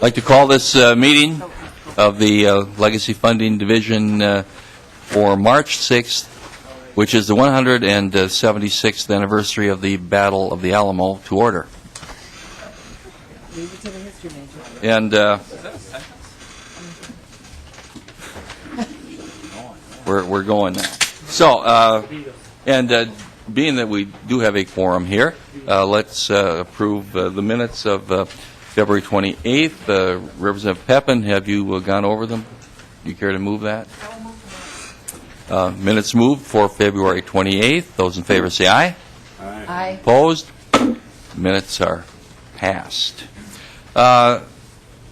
like to call this meeting of the Legacy Funding Division for March 6th, which is the 176th anniversary of the Battle of the Alamo, to order. And we're going now. So, being that we do have a quorum here, let's approve the minutes of February 28th. Representative Pepin, have you gone over them? Do you care to move that? Minutes moved for February 28th. Those in favor say aye. Aye. Aye. Opposed? Minutes are passed.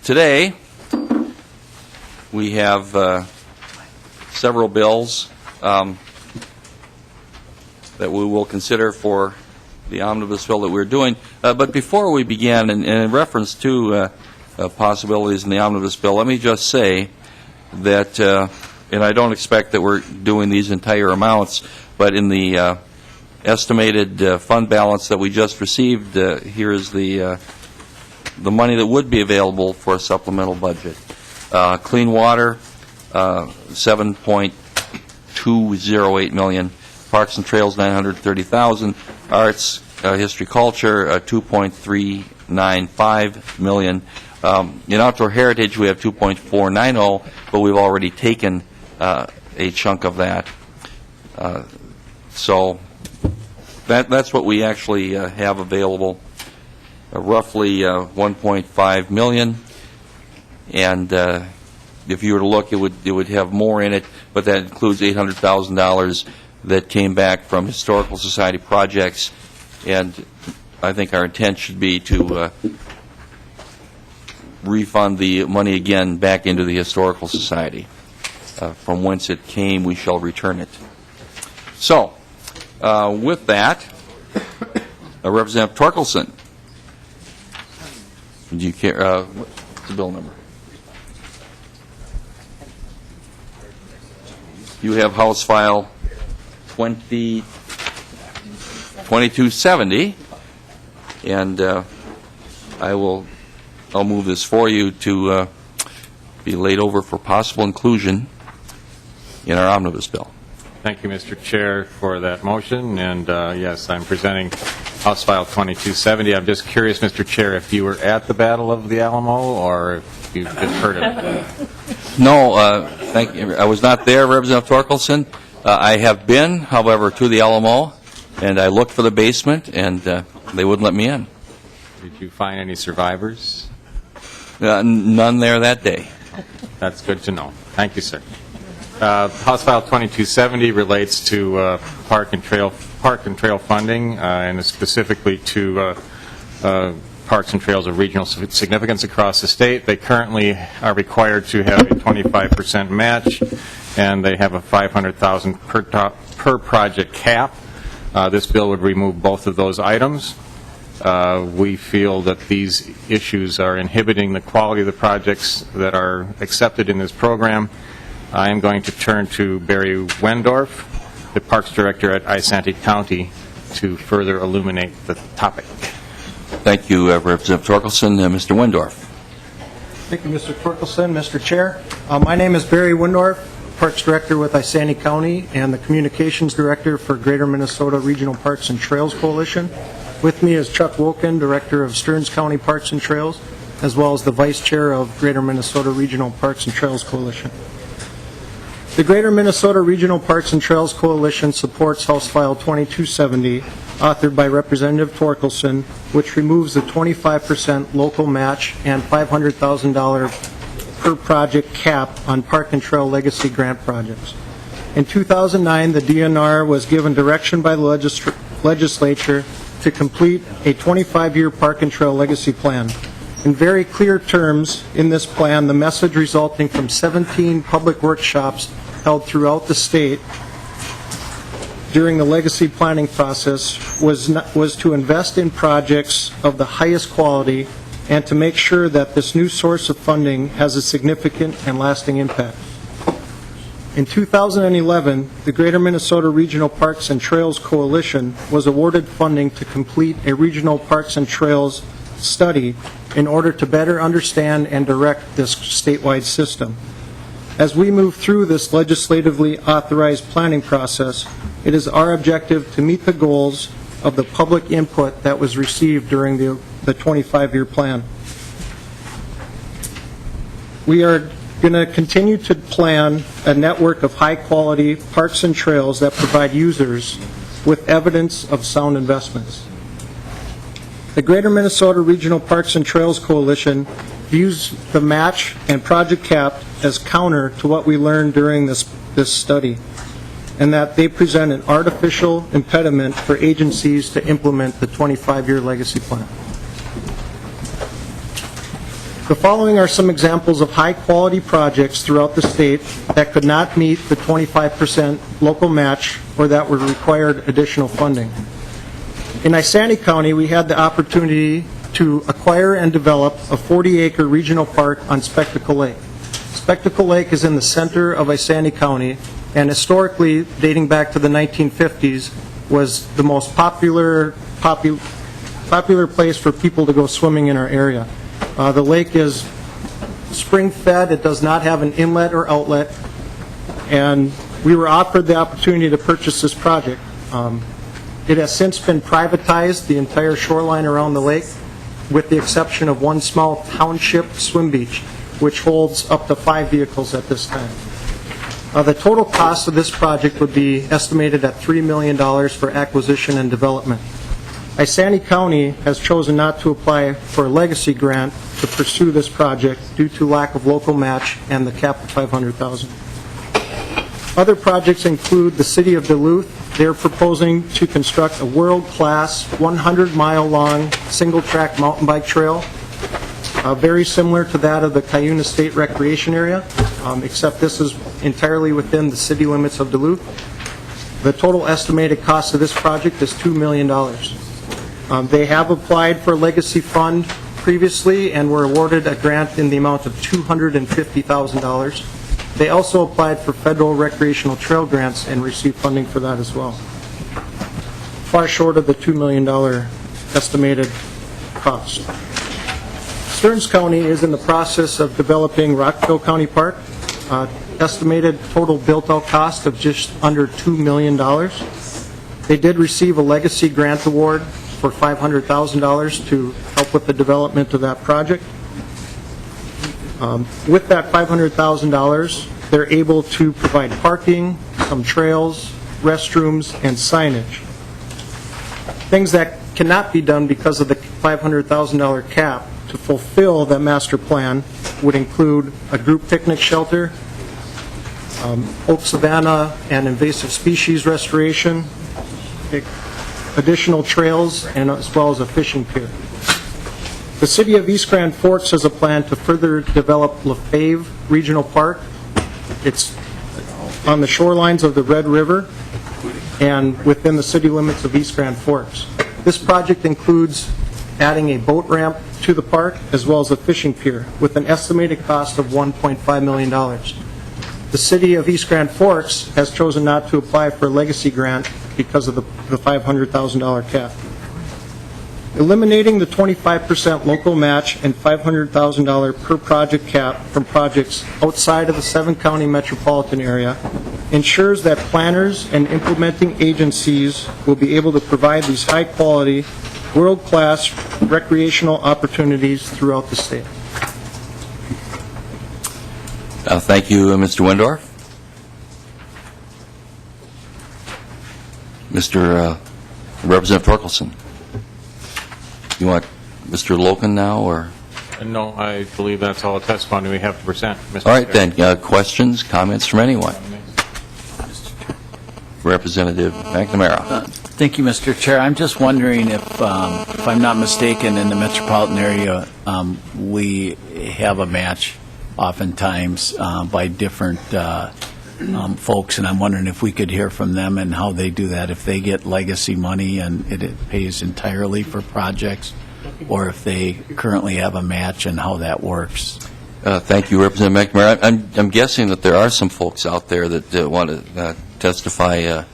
Today, we have several bills that we will consider for the omnibus bill that we're doing. But before we begin, and in reference to possibilities in the omnibus bill, let me just say that, and I don't expect that we're doing these entire amounts, but in the estimated fund balance that we just received, here is the money that would be available for a supplemental budget. Clean water, $7.208 million. Parks and Trails, $930,000. Arts, History, Culture, $2.395 million. In Outdoor Heritage, we have $2.490, but we've already taken a chunk of that. So that's what we actually have available, roughly $1.5 million. And if you were to look, it would have more in it, but that includes $800,000 that came back from Historical Society projects, and I think our intent should be to refund the money again back into the Historical Society. From whence it came, we shall return it. So, with that, Representative Torkelson, do you care? What's the bill number? You have House File 2270, and I'll move this for you to be laid over for possible inclusion in our omnibus bill. Thank you, Mr. Chair, for that motion. And yes, I'm presenting House File 2270. I'm just curious, Mr. Chair, if you were at the Battle of the Alamo or if you've just heard of it. No, thank you. I was not there, Representative Torkelson. I have been, however, to the Alamo, and I looked for the basement, and they wouldn't let me in. Did you find any survivors? None there that day. That's good to know. Thank you, sir. House File 2270 relates to park and trail funding, and specifically to parks and trails of regional significance across the state. They currently are required to have a 25% match, and they have a $500,000 per project cap. This bill would remove both of those items. We feel that these issues are inhibiting the quality of the projects that are accepted in this program. I am going to turn to Barry Wendorf, the Parks Director at Isanti County, to further illuminate the topic. Thank you, Representative Torkelson. Mr. Wendorf. Thank you, Mr. Torkelson. Mr. Chair, my name is Barry Wendorf, Parks Director with Isanti County and the Communications Director for Greater Minnesota Regional Parks and Trails Coalition. With me is Chuck Woken, Director of Stearns County Parks and Trails, as well as the Vice Chair of Greater Minnesota Regional Parks and Trails Coalition. The Greater Minnesota Regional Parks and Trails Coalition supports House File 2270, authored by Representative Torkelson, which removes the 25% local match and $500,000 per project cap on park and trail legacy grant projects. In 2009, the DNR was given direction by the legislature to complete a 25-year park and trail legacy plan. In very clear terms, in this plan, the message resulting from 17 public workshops held throughout the state during the legacy planning process was to invest in projects of the highest quality and to make sure that this new source of funding has a significant and lasting impact. In 2011, the Greater Minnesota Regional Parks and Trails Coalition was awarded funding to complete a regional parks and trails study in order to better understand and direct this statewide system. As we move through this legislatively authorized planning process, it is our objective to meet the goals of the public input that was received during the 25-year plan. We are going to continue to plan a network of high-quality parks and trails that provide users with evidence of sound investments. The Greater Minnesota Regional Parks and Trails Coalition views the match and project cap as counter to what we learned during this study, and that they present an artificial impediment for agencies to implement the 25-year legacy plan. The following are some examples of high-quality projects throughout the state that could not meet the 25% local match or that were required additional funding. In Isanti County, we had the opportunity to acquire and develop a 40-acre regional park on Spectacle Lake. Spectacle Lake is in the center of Isanti County, and historically, dating back to the 1950s, was the most popular place for people to go swimming in our area. The lake is spring-fed. It does not have an inlet or outlet, and we were offered the opportunity to purchase this project. It has since been privatized, the entire shoreline around the lake, with the exception of one small township swim beach, which holds up to 5 vehicles at this time. The total cost of this project would be estimated at $3 million for acquisition and development. Isanti County has chosen not to apply for a legacy grant to pursue this project due to lack of local match and the cap of $500,000. Other projects include the City of Duluth. They're proposing to construct a world-class 100-mile-long single-track mountain bike trail, very similar to that of the Cuyuna State Recreation Area, except this is entirely within the city limits of Duluth. The total estimated cost of this project is $2 million. They have applied for a legacy fund previously and were awarded a grant in the amount of $250,000. They also applied for federal recreational trail grants and received funding for that as well. Far short of the $2 million estimated cost. Stearns County is in the process of developing Rockville County Park. Estimated total built-out cost of just under $2 million. They did receive a legacy grant award for $500,000 to help with the development of that project. With that $500,000, they're able to provide parking, some trails, restrooms, and signage. Things that cannot be done because of the $500,000 cap to fulfill the master plan would include a group picnic shelter, oak savanna and invasive species restoration, additional trails, and as well as a fishing pier. The City of East Grand Forks has a plan to further develop Lefebvre Regional Park. It's on the shorelines of the Red River and within the city limits of East Grand Forks. This project includes adding a boat ramp to the park as well as a fishing pier with an estimated cost of $1.5 million. The City of East Grand Forks has chosen not to apply for a legacy grant because of the $500,000 cap. Eliminating the 25% local match and $500,000 per project cap from projects outside of the 7-county metropolitan area ensures that planners and implementing agencies will be able to provide these high-quality, world-class recreational opportunities throughout the state. Thank you, Mr. Wendorf. Mr. Representative Torkelson. You want Mr. Loken now, or? No, I believe that's all the testimony we have to present, Mr. All right, Chair. then. Questions, comments from anyone? Representative McNamara. Thank you, Mr. Chair. I'm just wondering if I'm not mistaken, in the metropolitan area, we have a match oftentimes by different folks, and I'm wondering if we could hear from them and how they do that, if they get legacy money and it pays entirely for projects, or if they currently have a match and how that works. Thank you, Representative McNamara. I'm guessing that there are some folks out there that want to testify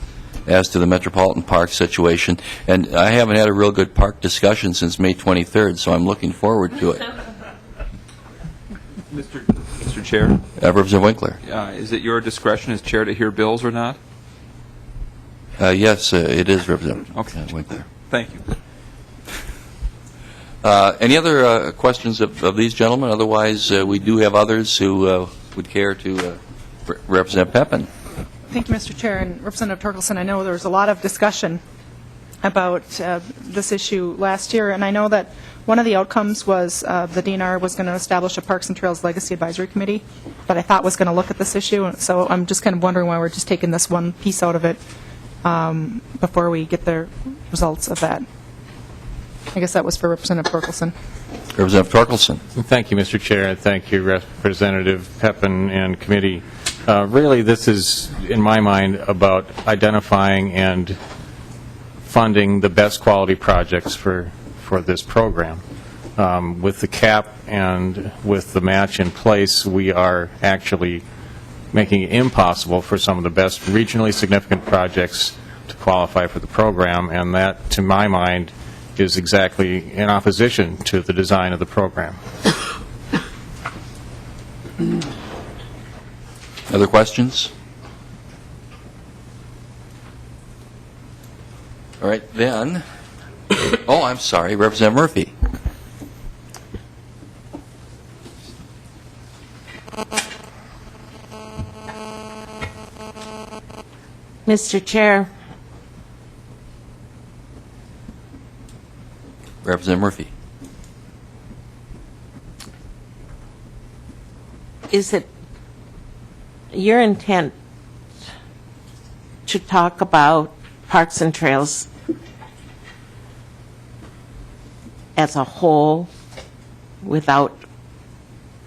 as to the Metropolitan Park situation. And I haven't had a real good park discussion since May 23rd, so I'm looking forward to it. Mr. Chair, Representative Winkler. is it your discretion as chair to hear bills or not? Yes, it is, Representative Okay. Winkler. Thank you. Any other questions of these gentlemen? Otherwise, we do have others who would care to represent Pepin. Thank you, Mr. Chair. And Representative Torkelson, I know there was a lot of discussion about this issue last year, and I know that one of the outcomes was the DNR was going to establish a Parks and Trails Legacy Advisory Committee that I thought was going to look at this issue. So I'm just kind of wondering why we're just taking this one piece out of it before we get the results of that. I guess that was for Representative Torkelson. Representative Torkelson. Thank you, Mr. Chair, and thank you, Representative Pepin and committee. Really, this is, in my mind, about identifying and funding the best quality projects for this program. With the cap and with the match in place, we are actually making it impossible for some of the best regionally significant projects to qualify for the program, and that, to my mind, is exactly in opposition to the design of the program. Other questions? All right, then. Oh, I'm sorry, Representative Murphy. Mr. Chair, Representative Murphy. is it your intent to talk about Parks and Trails as a whole without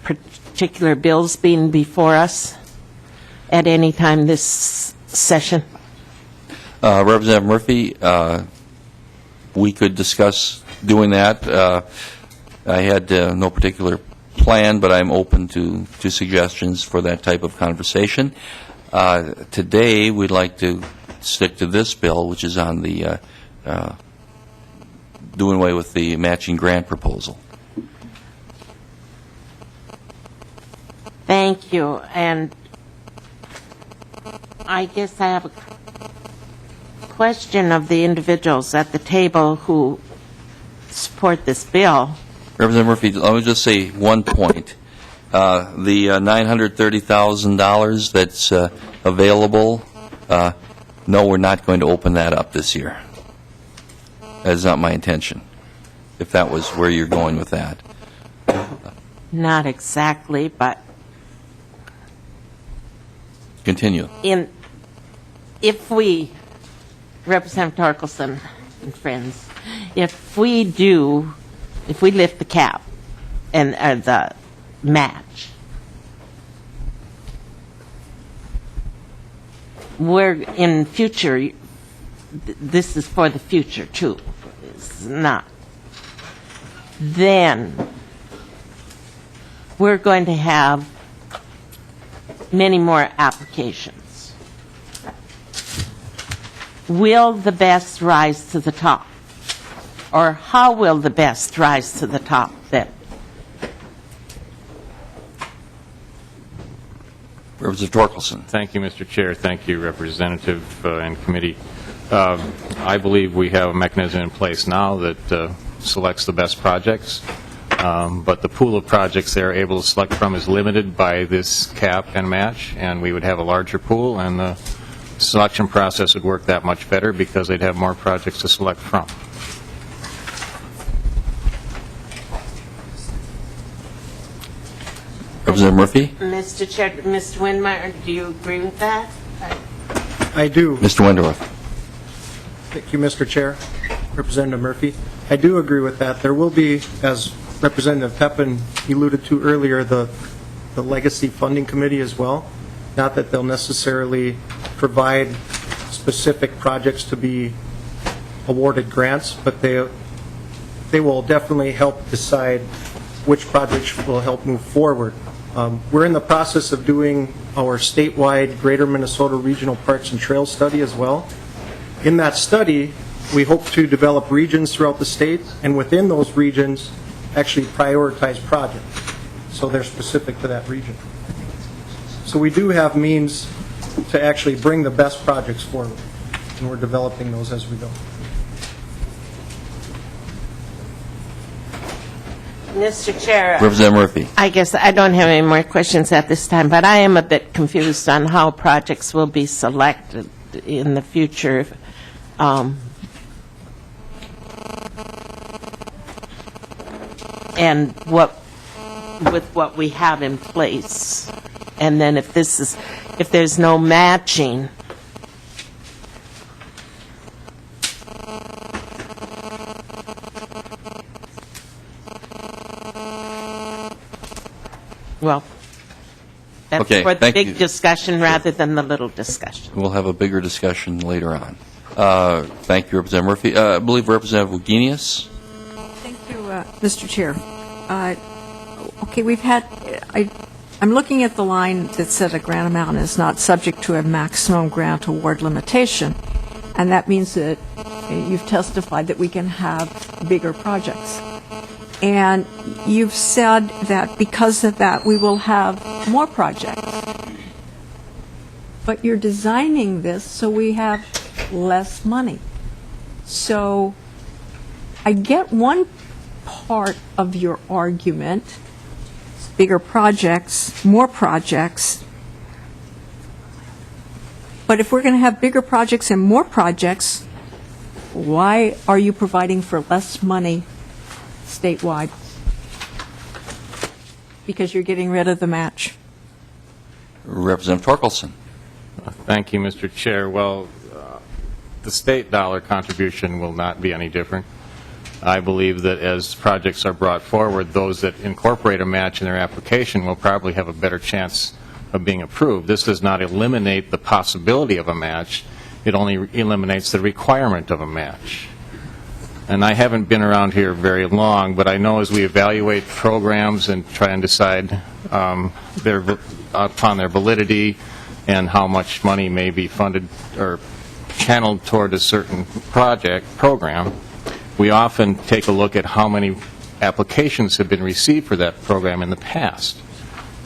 particular bills being before us at any time this session? Representative Murphy, we could discuss doing that. I had no particular plan, but I'm open to suggestions for that type of conversation. Today, we'd like to stick to this bill, which is on the doing away with the matching grant proposal. Thank you. And I guess I have a question of the individuals at the table who support this bill. Representative Murphy, let me just say one point. The $930,000 that's available, no, we're not going to open that up this year. That is not my intention, if that was where you're going with that. Not exactly, but Continue. if we, Representative Torkelson and friends, if we lift the cap and the match, we're in future, this is for the future too, it's not. Then we're going to have many more applications. Will the best rise to the top? Or how will the best rise to the top then? Representative Torkelson. Thank you, Mr. Chair. Thank you, Representative and committee. I believe we have a mechanism in place now that selects the best projects, but the pool of projects they're able to select from is limited by this cap and match, and we would have a larger pool, and the selection process would work that much better because they'd have more projects to select from. Representative Murphy. Mr. Chair, Mr. Windmeyer, do you agree with that? I do. Mr. Wendorf. Thank you, Mr. Chair. Representative Murphy. I do agree with that. There will be, as Representative Pepin alluded to earlier, the Legacy Funding Committee as well. Not that they'll necessarily provide specific projects to be awarded grants, but they will definitely help decide which projects will help move forward. We're in the process of doing our statewide Greater Minnesota Regional Parks and Trails study as well, In that study, we hope to develop regions throughout the state, and within those regions, actually prioritize projects, so they're specific to that region. So we do have means to actually bring the best projects forward, and we're developing those as we go. Mr. Chair, Representative Murphy. I guess I don't have any more questions at this time, but I am a bit confused on how projects will be selected in the future. And with what we have in place. And then if there's no matching, well, that's Okay, for the thank big you. discussion rather than the little discussion. We'll have a bigger discussion later on. Thank you, Representative Murphy. I believe Representative Wagenius. Thank you, Mr. Chair. Okay, we've had, I'm looking at the line that said a grant amount is not subject to a maximum grant award limitation, and that means that you've testified that we can have bigger projects. And you've said that because of that, we will have more projects. But you're designing this so we have less money. So I get one part of your argument, bigger projects, more projects. But if we're going to have bigger projects and more projects, why are you providing for less money statewide? Because you're getting rid of the match. Representative Torkelson. Thank you, Mr. Chair. Well, the state dollar contribution will not be any different. I believe that as projects are brought forward, those that incorporate a match in their application will probably have a better chance of being approved. This does not eliminate the possibility of a match. It only eliminates the requirement of a match. And I haven't been around here very long, but I know as we evaluate programs and try and decide upon their validity and how much money may be funded or channeled toward a certain program, we often take a look at how many applications have been received for that program in the past.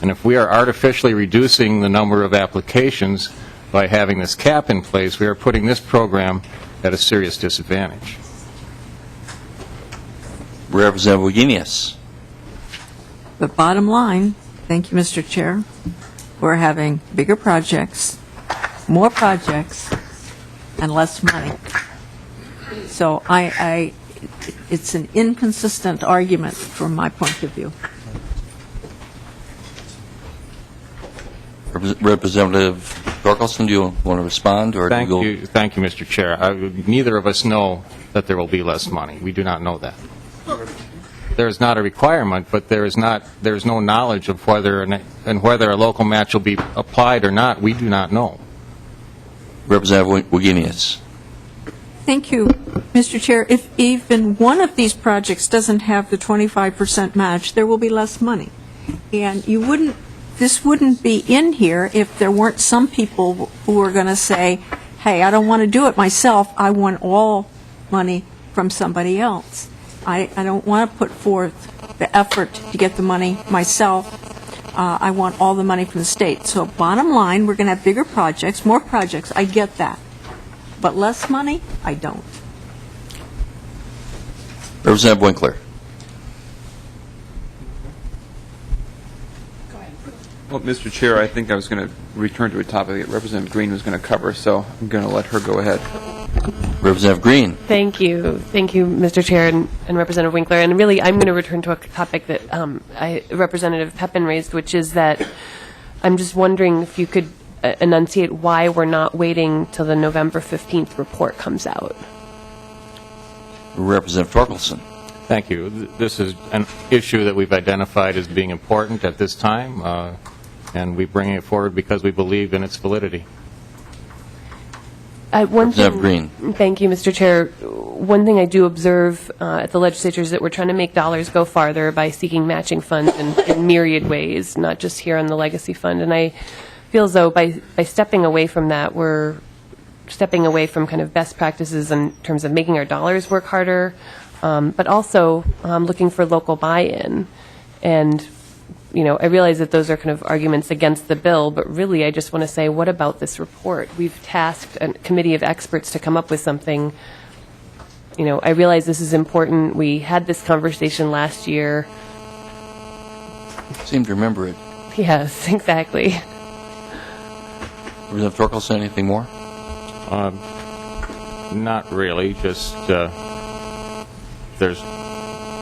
And if we are artificially reducing the number of applications by having this cap in place, we are putting this program at a serious disadvantage. Representative Wagenius. The bottom line, thank you, Mr. Chair, we're having bigger projects, more projects, and less money. So it's an inconsistent argument from my point of view. Representative Torkelson, do you want to respond? Or Thank do you, Mr. Chair. Neither of us know that there will be less money. We do not know that. There is not a requirement, but there is no knowledge of whether a local match will be applied or not. We do not know. Representative Wagenius. Thank you, Mr. Chair. If even one of these projects doesn't have the 25% match, there will be less money. And this wouldn't be in here if there weren't some people who are going to say, hey, I don't want to do it myself. I want all money from somebody else. I don't want to put forth the effort to get the money myself. I want all the money from the state. So bottom line, we're going to have bigger projects, more projects. I get that. But less money, I don't. Representative Winkler. Well, Mr. Chair, I think I was going to return to a topic that Representative Green was going to cover, so I'm going to let her go ahead. Representative Green. Thank you, Mr. Chair and Representative Winkler. And really, I'm going to return to a topic that Representative Pepin raised, which is that I'm just wondering if you could enunciate why we're not waiting till the November 15th report comes out. Representative Torkelson. Thank you. This is an issue that we've identified as being important at this time, and we bring it forward because we believe in its validity. Representative Green. Thank you, Mr. Chair. One thing I do observe at the legislature is that we're trying to make dollars go farther by seeking matching funds in myriad ways, not just here on the legacy fund. And I feel as though by stepping away from that, we're stepping away from kind of best practices in terms of making our dollars work harder, but also looking for local buy-in. And, you know, I realize that those are kind of arguments against the bill, but really I just want to say, what about this report? We've tasked a committee of experts to come up with something. You know, I realize this is important. We had this conversation last year. Seem to remember it. Yes, exactly. Representative Torkelson, anything more? Not really, just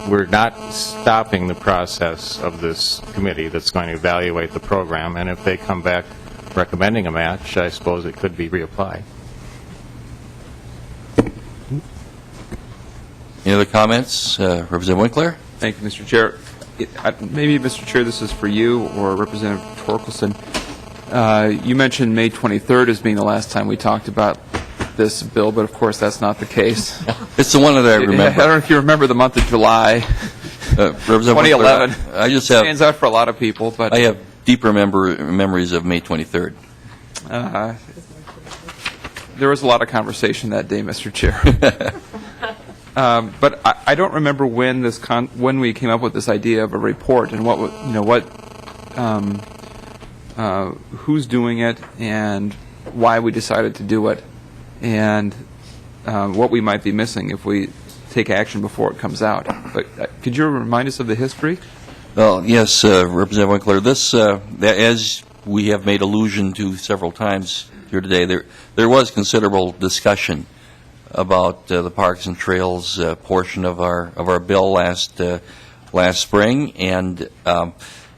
we're not stopping the process of this committee that's going to evaluate the program, and if they come back recommending a match, I suppose it could be reapplied. Any other comments? Representative Winkler? Thank you, Mr. Chair. Maybe, Mr. Chair, this is for you or Representative Torkelson. You mentioned May 23rd as being the last time we talked about this bill, but of course that's not the case. It's the one that I remember. I don't know if you remember the month of July, Representative 2011. Winkler, I just Stands have, out for a lot of people, but I have deeper memories of May 23rd. There was a lot of conversation that day, Mr. Chair. But I don't remember when when we came up with this idea of a report and who's doing it and why we decided to do it and what we might be missing if we take action before it comes out. But could you remind us of the history? Well, yes, Representative Winkler, this, as we have made allusion to several times here today, there was considerable discussion about the Parks and Trails portion of our bill last spring, and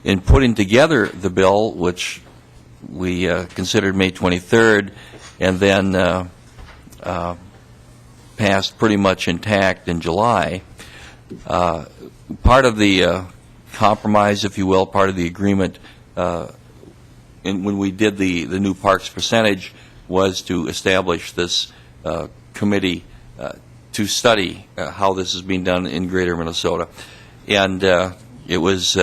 in putting together the bill, which we considered May 23rd, and then passed pretty much intact in July. Part of the compromise, if you will, part of the agreement when we did the new parks percentage was to establish this committee to study how this is being done in Greater Minnesota, and it was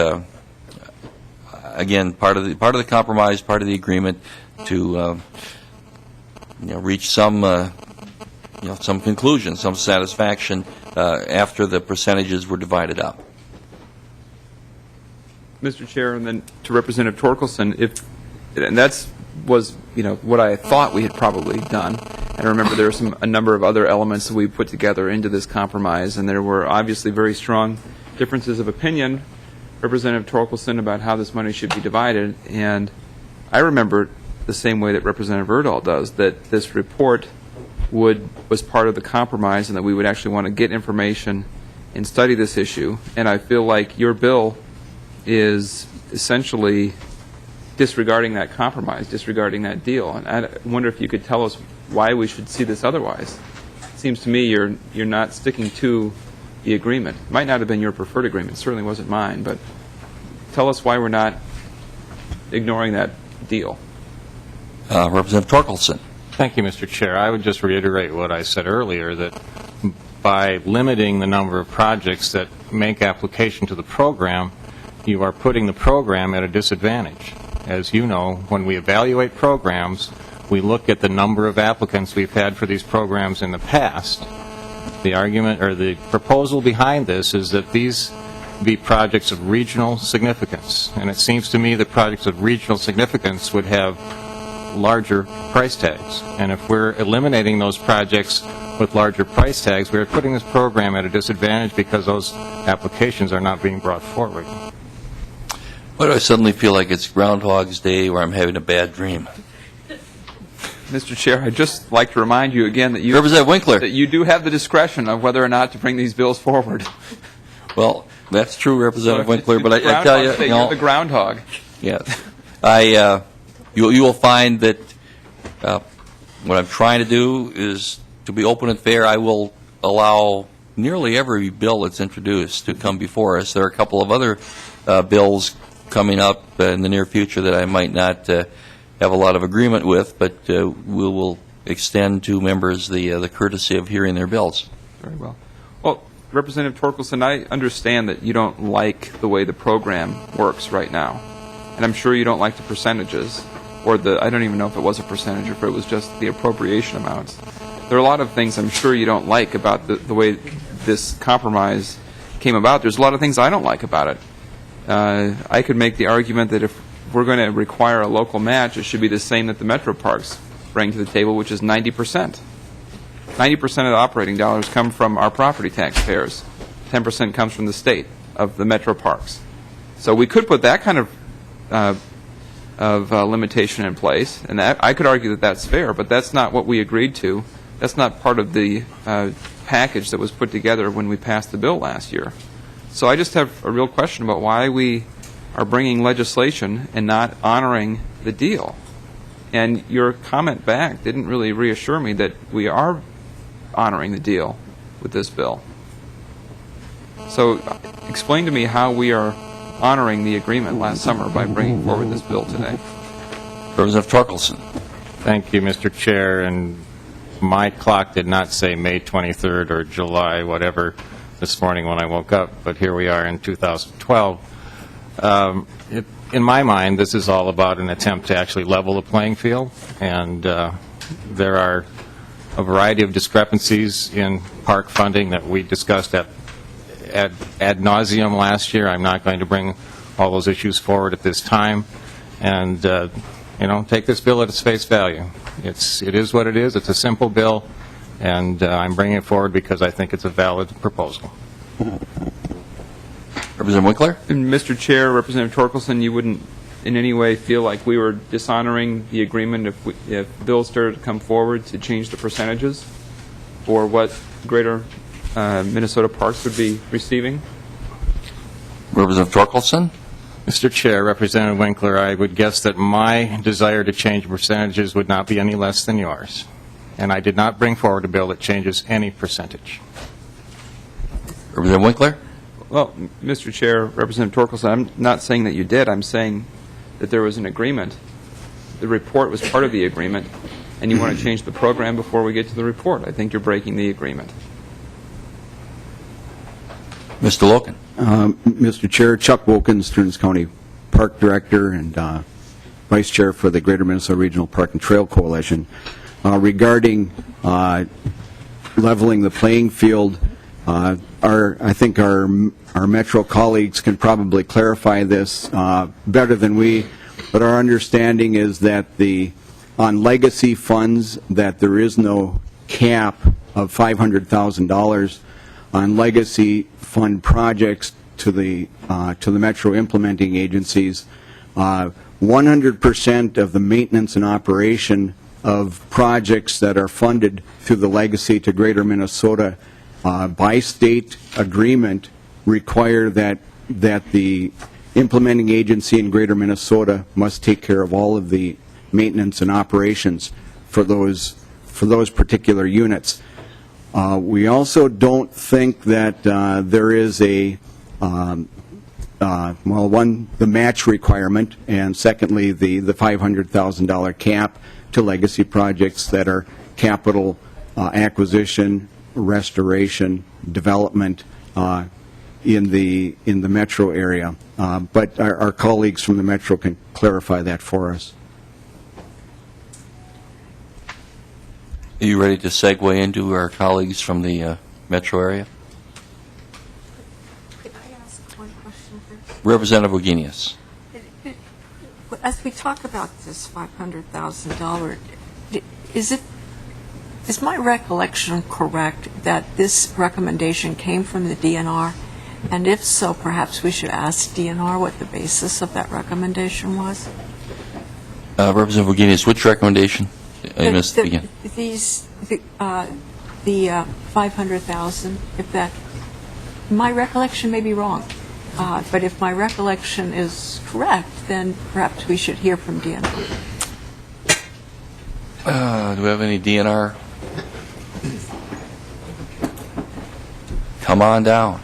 again part of the compromise, part of the agreement to reach some conclusion, some satisfaction after the percentages were divided up. Mr. Chair, and then to Representative Torkelson, and that was what I thought we had probably done. And I remember there were a number of other elements that we put together into this compromise, and there were obviously very strong differences of opinion, Representative Torkelson, about how this money should be divided. And I remember it the same way that Representative Urdahl does, that this report was part of the compromise and that we would actually want to get information and study this issue. And I feel like your bill is essentially disregarding that compromise, disregarding that deal. And I wonder if you could tell us why we should see this otherwise. It seems to me you're not sticking to the agreement. It might not have been your preferred agreement. It certainly wasn't mine. But tell us why we're not ignoring that deal. Representative Torkelson. Thank you, Mr. Chair. I would just reiterate what I said earlier, that by limiting the number of projects that make application to the program, you are putting the program at a disadvantage. As you know, when we evaluate programs, we look at the number of applicants we've had for these programs in the past. The argument or the proposal behind this is that these be projects of regional significance. And it seems to me that projects of regional significance would have larger price tags. And if we're eliminating those projects with larger price tags, we're putting this program at a disadvantage because those applications are not being brought forward. Why do I suddenly feel like it's Groundhog's Day where I'm having a bad dream? Mr. Chair, I'd just like to remind you again that Representative Winkler. that you do have the discretion of whether or not to bring these bills forward. Well, that's true, Representative So Winkler, it's but I tell you, you're the groundhog. yes, you will find that what I'm trying to do is to be open and fair. I will allow nearly every bill that's introduced to come before us. There are a couple of other bills coming up in the near future that I might not have a lot of agreement with, but we will extend to members the courtesy of hearing their bills. Very well. Well, Representative Torkelson, I understand that you don't like the way the program works right now, and I'm sure you don't like the percentages. or I don't even know if it was a percentage or if it was just the appropriation amounts. There are a lot of things I'm sure you don't like about the way this compromise came about. There's a lot of things I don't like about it. I could make the argument that if we're going to require a local match, it should be the same that the metro parks bring to the table, which is 90%. 90% of the operating dollars come from our property taxpayers. 10% comes from the state of the metro parks. So we could put that kind of limitation in place, and I could argue that that's fair, but that's not what we agreed to. That's not part of the package that was put together when we passed the bill last year. So I just have a real question about why we are bringing legislation and not honoring the deal. And your comment back didn't really reassure me that we are honoring the deal with this bill. So explain to me how we are honoring the agreement last summer by bringing forward this bill today. Representative Torkelson. Thank you, Mr. Chair. And my clock did not say May 23rd or July, whatever, this morning when I woke up, but here we are in 2012. In my mind, this is all about an attempt to actually level the playing field, and there are a variety of discrepancies in park funding that we discussed ad nauseum last year. I'm not going to bring all those issues forward at this time, and take this bill at its face value. It is what it is. It's a simple bill, and I'm bringing it forward because I think it's a valid proposal. Representative Winkler? And Mr. Chair, Representative Torkelson, you wouldn't in any way feel like we were dishonoring the agreement if bills started to come forward to change the percentages for what greater Minnesota parks would be receiving? Representative Torkelson? Mr. Chair, Representative Winkler, I would guess that my desire to change percentages would not be any less than yours. And I did not bring forward a bill that changes any percentage. Representative Winkler? Well, Mr. Chair, Representative Torkelson, I'm not saying that you did. I'm saying that there was an agreement. The report was part of the agreement, and you want to change the program before we get to the report. I think you're breaking the agreement. Mr. Loken? Mr. Chair, Chuck Wilkins, Stearns County Park Director and Vice Chair for the Greater Minnesota Regional Park and Trail Coalition. Regarding leveling the playing field, I think our Metro colleagues can probably clarify this better than we, but our understanding is that on legacy funds that there is no cap of $500,000 on legacy fund projects to the Metro implementing agencies. 100% of the maintenance and operation of projects that are funded through the legacy to Greater Minnesota by state agreement require that the implementing agency in Greater Minnesota must take care of all of the maintenance and operations for those particular units. We also don't think that there is the match requirement, and secondly, the $500,000 cap to legacy projects that are capital acquisition, restoration, development in the Metro area. But our colleagues from the Metro can clarify that for us. Are you ready to segue into our colleagues from the Metro area? Could I ask one question first? Representative Wagenius. As we talk about this $500,000, is my recollection correct that this recommendation came from the DNR? And if so, perhaps we should ask DNR what the basis of that recommendation was? Representative Wagenius, which recommendation? I missed the beginning. The 500,000, if that, my recollection may be wrong, but if my recollection is correct, then perhaps we should hear from DNR. Do we have any DNR? Come on down.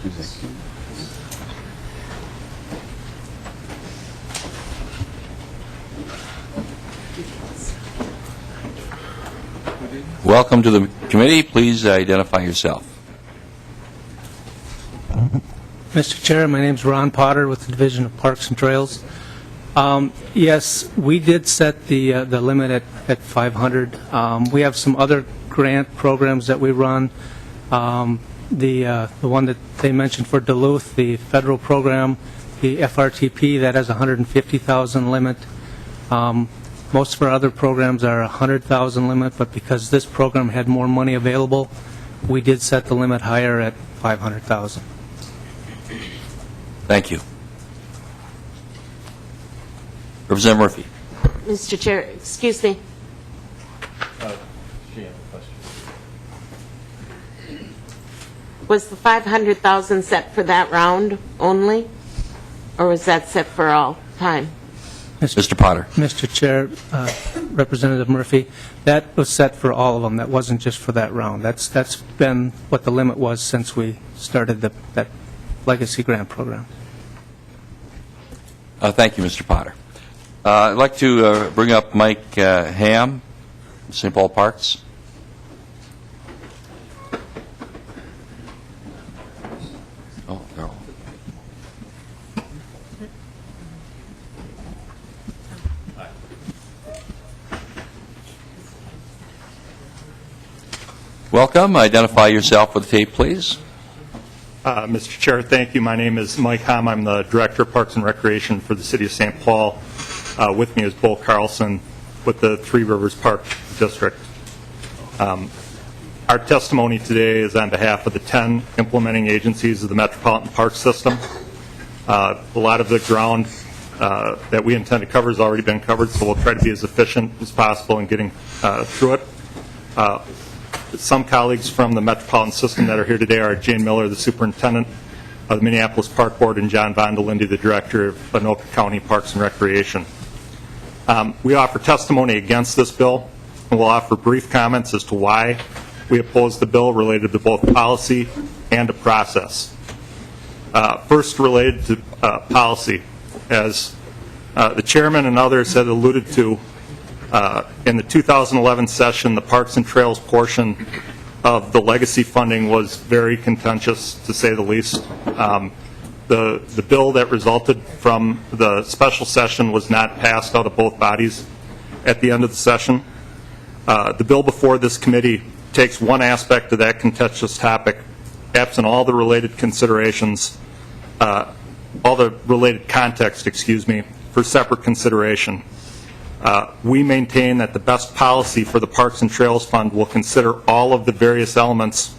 Welcome to the committee. Please identify yourself. Mr. Chair, my name is Ron Potter with the Division of Parks and Trails. Yes, we did set the limit at 500. We have some other grant programs that we run. The one that they mentioned for Duluth, the federal program, the FRTP, that has a $150,000 limit. Most of our other programs are a $100,000 limit, but because this program had more money available, we did set the limit higher at $500,000. Thank you. Representative Murphy. Mr. Chair, excuse me. Was the 500,000 set for that round only, or was that set for all time? Mr. Potter. Mr. Chair, Representative Murphy, that was set for all of them. That wasn't just for that round. That's been what the limit was since we started that legacy grant program. Thank you, Mr. Potter. I'd like to bring up Mike Ham, St. Paul Parks. Oh, no. Welcome. Identify yourself with the tape, please. Mr. Chair, thank you. My name is Mike Ham. I'm the Director of Parks and Recreation for the City of St. Paul. With me is Bull Carlson with the Three Rivers Park District. Our testimony today is on behalf of the 10 implementing agencies of the Metropolitan Park System. A lot of the ground that we intend to cover has already been covered, so we'll try to be as efficient as possible in getting through it. Some colleagues from the Metropolitan System that are here today are Jane Miller, the Superintendent of the Minneapolis Park Board, and John Vondelinde, the Director of Anoka County Parks and Recreation. We offer testimony against this bill, and we'll offer brief comments as to why we oppose the bill related to both policy and to process. First, related to policy. As the Chairman and others had alluded to, in the 2011 session, the Parks and Trails portion of the legacy funding was very contentious, to say the least. The bill that resulted from the special session was not passed out of both bodies at the end of the session. The bill before this committee takes one aspect of that contentious topic, absent all the related considerations, all the related context, for separate consideration. We maintain that the best policy for the Parks and Trails Fund will consider all of the various elements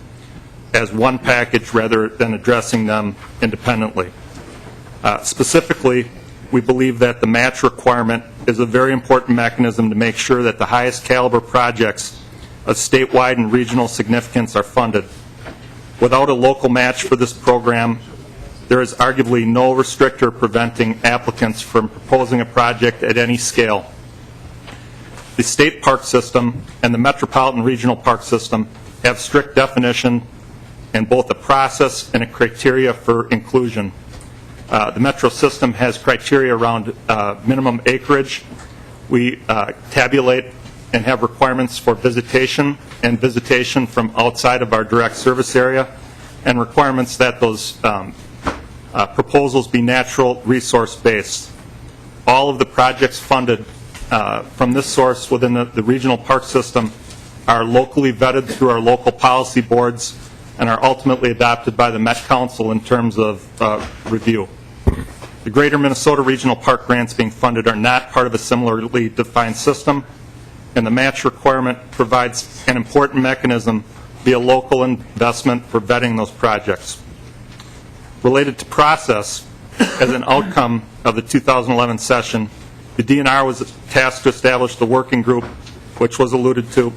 as one package rather than addressing them independently. Specifically, we believe that the match requirement is a very important mechanism to make sure that the highest caliber projects of statewide and regional significance are funded. Without a local match for this program, there is arguably no restrictor preventing applicants from proposing a project at any scale. The state park system and the metropolitan regional park system have strict definition in both a process and a criteria for inclusion. The metro system has criteria around minimum acreage. We tabulate and have requirements for visitation and visitation from outside of our direct service area, and requirements that those proposals be natural resource based. All of the projects funded from this source within the regional park system are locally vetted through our local policy boards and are ultimately adopted by the Met Council in terms of review. The Greater Minnesota Regional Park grants being funded are not part of a similarly defined system, and the match requirement provides an important mechanism via local investment for vetting those projects. Related to process, as an outcome of the 2011 session, the DNR was tasked to establish the working group, which was alluded to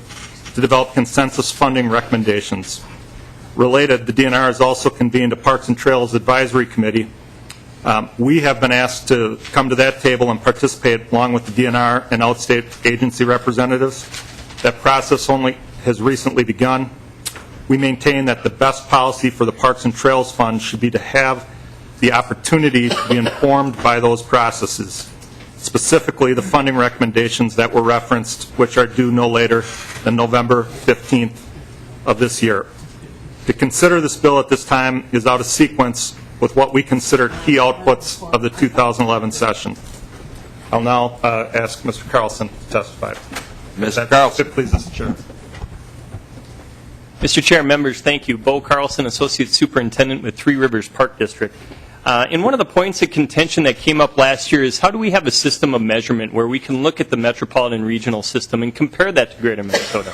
develop consensus funding recommendations. Related, the DNR has also convened a Parks and Trails Advisory Committee. We have been asked to come to that table and participate along with the DNR and outstate agency representatives. That process only has recently begun. We maintain that the best policy for the Parks and Trails Fund should be to have the opportunity to be informed by those processes, specifically the funding recommendations that were referenced, which are due no later than November 15th of this year. To consider this bill at this time is out of sequence with what we consider key outputs of the 2011 session. I'll now ask Mr. Carlson to testify. Mr. Carlson. Please, Mr. Chair. Mr. Chair, members, thank you. Bo Carlson, Associate Superintendent with Three Rivers Park District. And one of the points of contention that came up last year is how do we have a system of measurement where we can look at the metropolitan regional system and compare that to Greater Minnesota?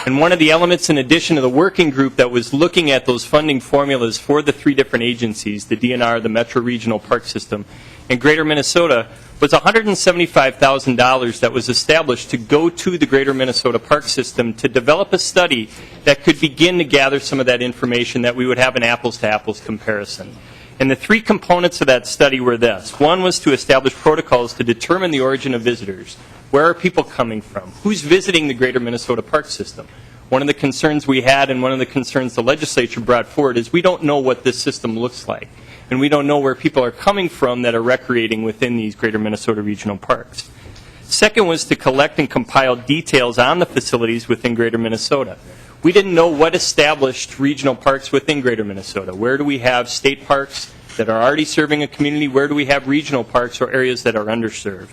And one of the elements, in addition to the working group that was looking at those funding formulas for the three different agencies, the DNR, the Metro Regional Park System, and Greater Minnesota, was $175,000 that was established to go to the Greater Minnesota Park System to develop a study that could begin to gather some of that information that we would have an apples-to-apples comparison. And the three components of that study were this. One was to establish protocols to determine the origin of visitors. Where are people coming from? Who's visiting the Greater Minnesota Park System? One of the concerns we had and one of the concerns the legislature brought forward is we don't know what this system looks like. And we don't know where people are coming from that are recreating within these Greater Minnesota Regional Parks. Second was to collect and compile details on the facilities within Greater Minnesota. We didn't know what established regional parks within Greater Minnesota. Where do we have state parks that are already serving a community? Where do we have regional parks or areas that are underserved?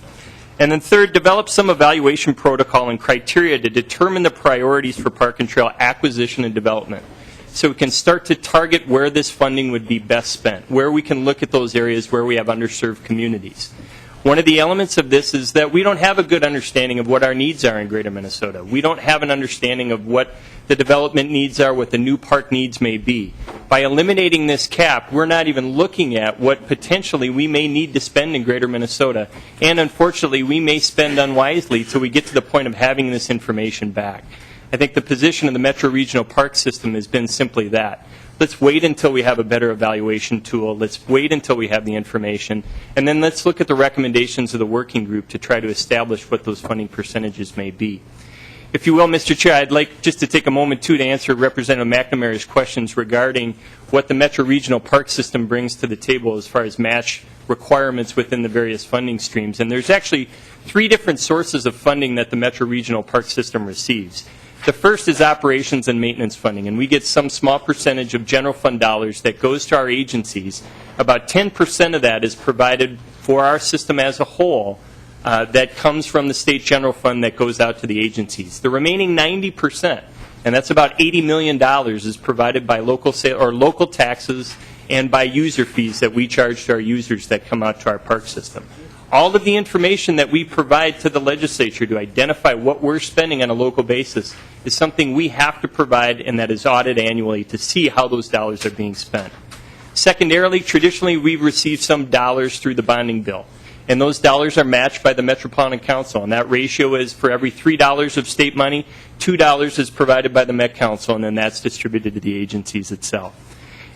And then third, develop some evaluation protocol and criteria to determine the priorities for park and trail acquisition and development, so we can start to target where this funding would be best spent, where we can look at those areas where we have underserved communities. One of the elements of this is that we don't have a good understanding of what our needs are in Greater Minnesota. We don't have an understanding of what the development needs are, what the new park needs may be. By eliminating this cap, we're not even looking at what potentially we may need to spend in Greater Minnesota. And unfortunately, we may spend unwisely till we get to the point of having this information back. I think the position of the Metro Regional Park System has been simply that. Let's wait until we have a better evaluation tool. Let's wait until we have the information. And then let's look at the recommendations of the working group to try to establish what those funding percentages may be. If you will, Mr. Chair, I'd like just to take a moment, too, to answer Representative McNamara's questions regarding what the Metro Regional Park System brings to the table as far as match requirements within the various funding streams. And there's actually three different sources of funding that the Metro Regional Park System receives. The first is operations and maintenance funding, and we get some small percentage of general fund dollars that goes to our agencies. About 10% of that is provided for our system as a whole that comes from the state general fund that goes out to the agencies. The remaining 90%, and that's about $80 million, is provided by local taxes and by user fees that we charge to our users that come out to our park system. All of the information that we provide to the legislature to identify what we're spending on a local basis is something we have to provide, and that is audited annually to see how those dollars are being spent. Secondarily, traditionally, we've received some dollars through the bonding bill, and those dollars are matched by the Metropolitan Council, and that ratio is for every $3 of state money, $2 is provided by the Met Council, and then that's distributed to the agencies itself.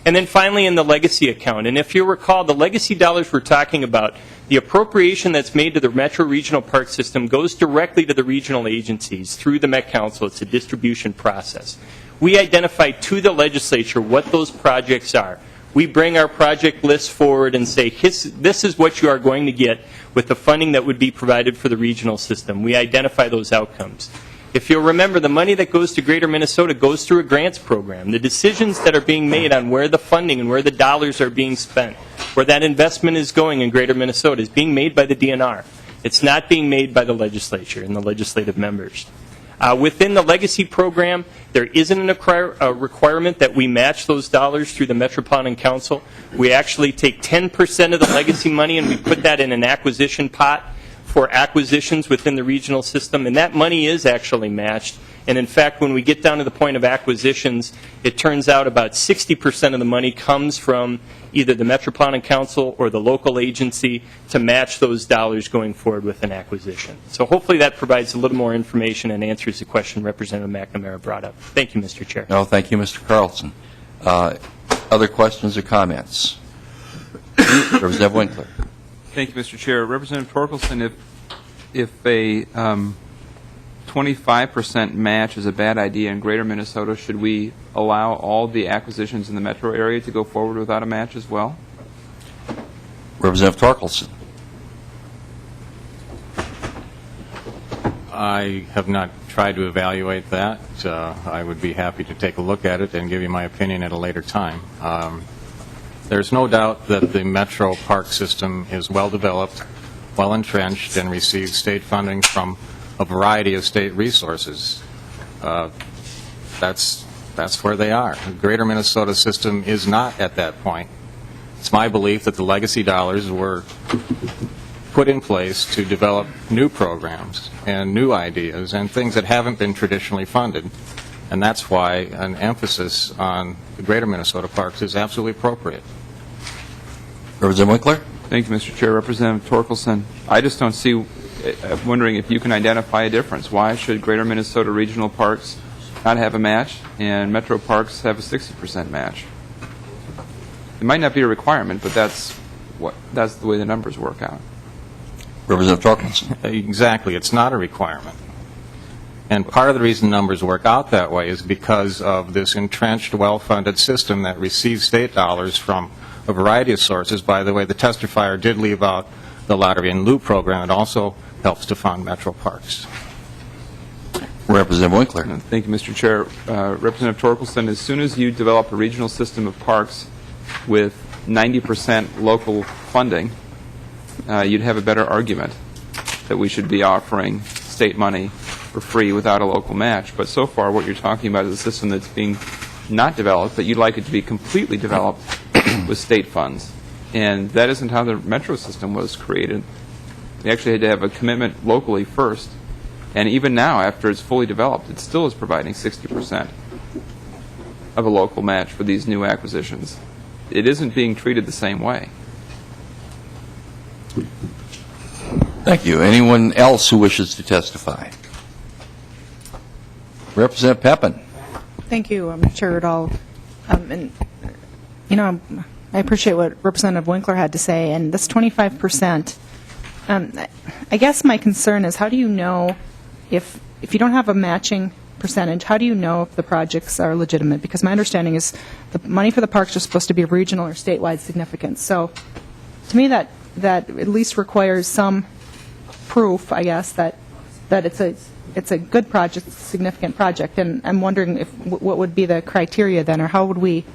And then finally, in the legacy account, and if you recall, the legacy dollars we're talking about, the appropriation that's made to the Metro Regional Park System goes directly to the regional agencies through the Met Council. It's a distribution process. We identify to the legislature what those projects are. We bring our project list forward and say, this is what you are going to get with the funding that would be provided for the regional system. We identify those outcomes. If you'll remember, the money that goes to Greater Minnesota goes through a grants program. The decisions that are being made on where the funding and where the dollars are being spent, where that investment is going in Greater Minnesota, is being made by the DNR. It's not being made by the legislature and the legislative members. Within the legacy program, there isn't a requirement that we match those dollars through the Metropolitan Council. We actually take 10% of the legacy money and we put that in an acquisition pot for acquisitions within the regional system, and that money is actually matched. And in fact, when we get down to the point of acquisitions, it turns out about 60% of the money comes from either the Metropolitan Council or the local agency to match those dollars going forward with an acquisition. So hopefully that provides a little more information and answers the question Representative McNamara brought up. Thank you, Mr. Chair. No, thank you, Mr. Carlson. Other questions or comments? Representative Winkler. Thank you, Mr. Chair. Representative Torkelson, if a 25% match is a bad idea in Greater Minnesota, should we allow all the acquisitions in the metro area to go forward without a match as well? Representative Torkelson. I have not tried to evaluate that. I would be happy to take a look at it and give you my opinion at a later time. There's no doubt that the Metro Park System is well developed. well entrenched and receive state funding from a variety of state resources. That's where they are. The Greater Minnesota system is not at that point. It's my belief that the legacy dollars were put in place to develop new programs and new ideas and things that haven't been traditionally funded. And that's why an emphasis on the Greater Minnesota Parks is absolutely appropriate. Representative Winkler? Thank you, Mr. Chair. Representative Torkelson, I just don't see, I'm wondering if you can identify a difference. Why should Greater Minnesota Regional Parks not have a match and Metro Parks have a 60% match? It might not be a requirement, but that's the way the numbers work out. Representative Torkelson. Exactly. It's not a requirement. And part of the reason numbers work out that way is because of this entrenched, well-funded system that receives state dollars from a variety of sources. By the way, the testifier did leave out the Lottery and Loop program. It also helps to fund Metro Parks. Representative Winkler. Thank you, Mr. Chair. Representative Torkelson, as soon as you develop a regional system of parks with 90% local funding, you'd have a better argument that we should be offering state money for free without a local match. But so far, what you're talking about is a system that's being not developed, but you'd like it to be completely developed with state funds. And that isn't how the Metro system was created. We actually had to have a commitment locally first. And even now, after it's fully developed, it still is providing 60% of a local match for these new acquisitions. It isn't being treated the same way. Thank you. Anyone else who wishes to testify? Representative Pepin. Thank you, Mr. Chair Urdahl. And, you know, I appreciate what Representative Winkler had to say, and this 25%, I guess my concern is how do you know if you don't have a matching percentage, how do you know if the projects are legitimate? Because my understanding is the money for the parks are supposed to be of regional or statewide significance. So to me, that at least requires some proof, I guess, that it's a good project, a significant project. And I'm wondering what would be the criteria then, or how would we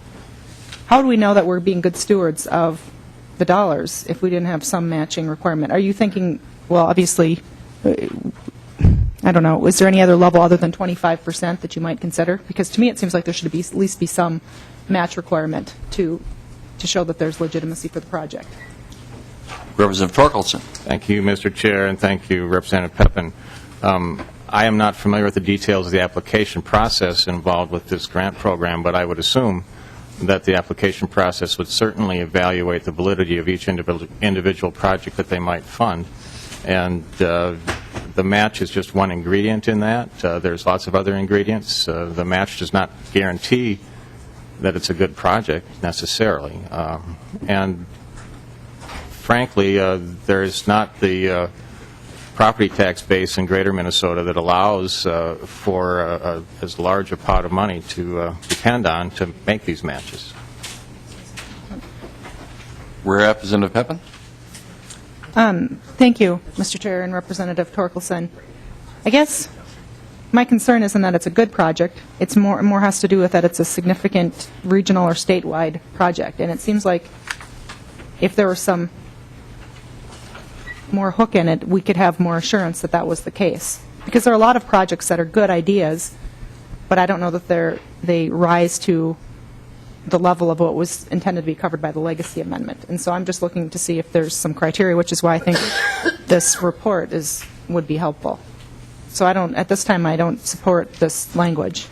know that we're being good stewards of the dollars if we didn't have some matching requirement? Are you thinking, well, obviously, I don't know, is there any other level other than 25% that you might consider? Because to me it seems like there should be at least be some match requirement to show that there's legitimacy for the project. Representative Torkelson. Thank you, Mr. Chair, and thank you, Representative Pepin. I am not familiar with the details of the application process involved with this grant program, but I would assume that the application process would certainly evaluate the validity of each individual project that they might fund. And the match is just one ingredient in that. There's lots of other ingredients. The match does not guarantee that it's a good project necessarily. And frankly, there's not the property tax base in Greater Minnesota that allows for as large a pot of money to depend on to make these matches. Representative Pepin. Thank you, Mr. Chair and Representative Torkelson. I guess my concern isn't that it's a good project. It's more has to do with that it's a significant regional or statewide project. And it seems like if there was some more hook in it, we could have more assurance that that was the case. Because there are a lot of projects that are good ideas, but I don't know that they rise to the level of what was intended to be covered by the legacy amendment. And so I'm just looking to see if there's some criteria, which is why I think this report would be helpful. So at this time, I don't support this language.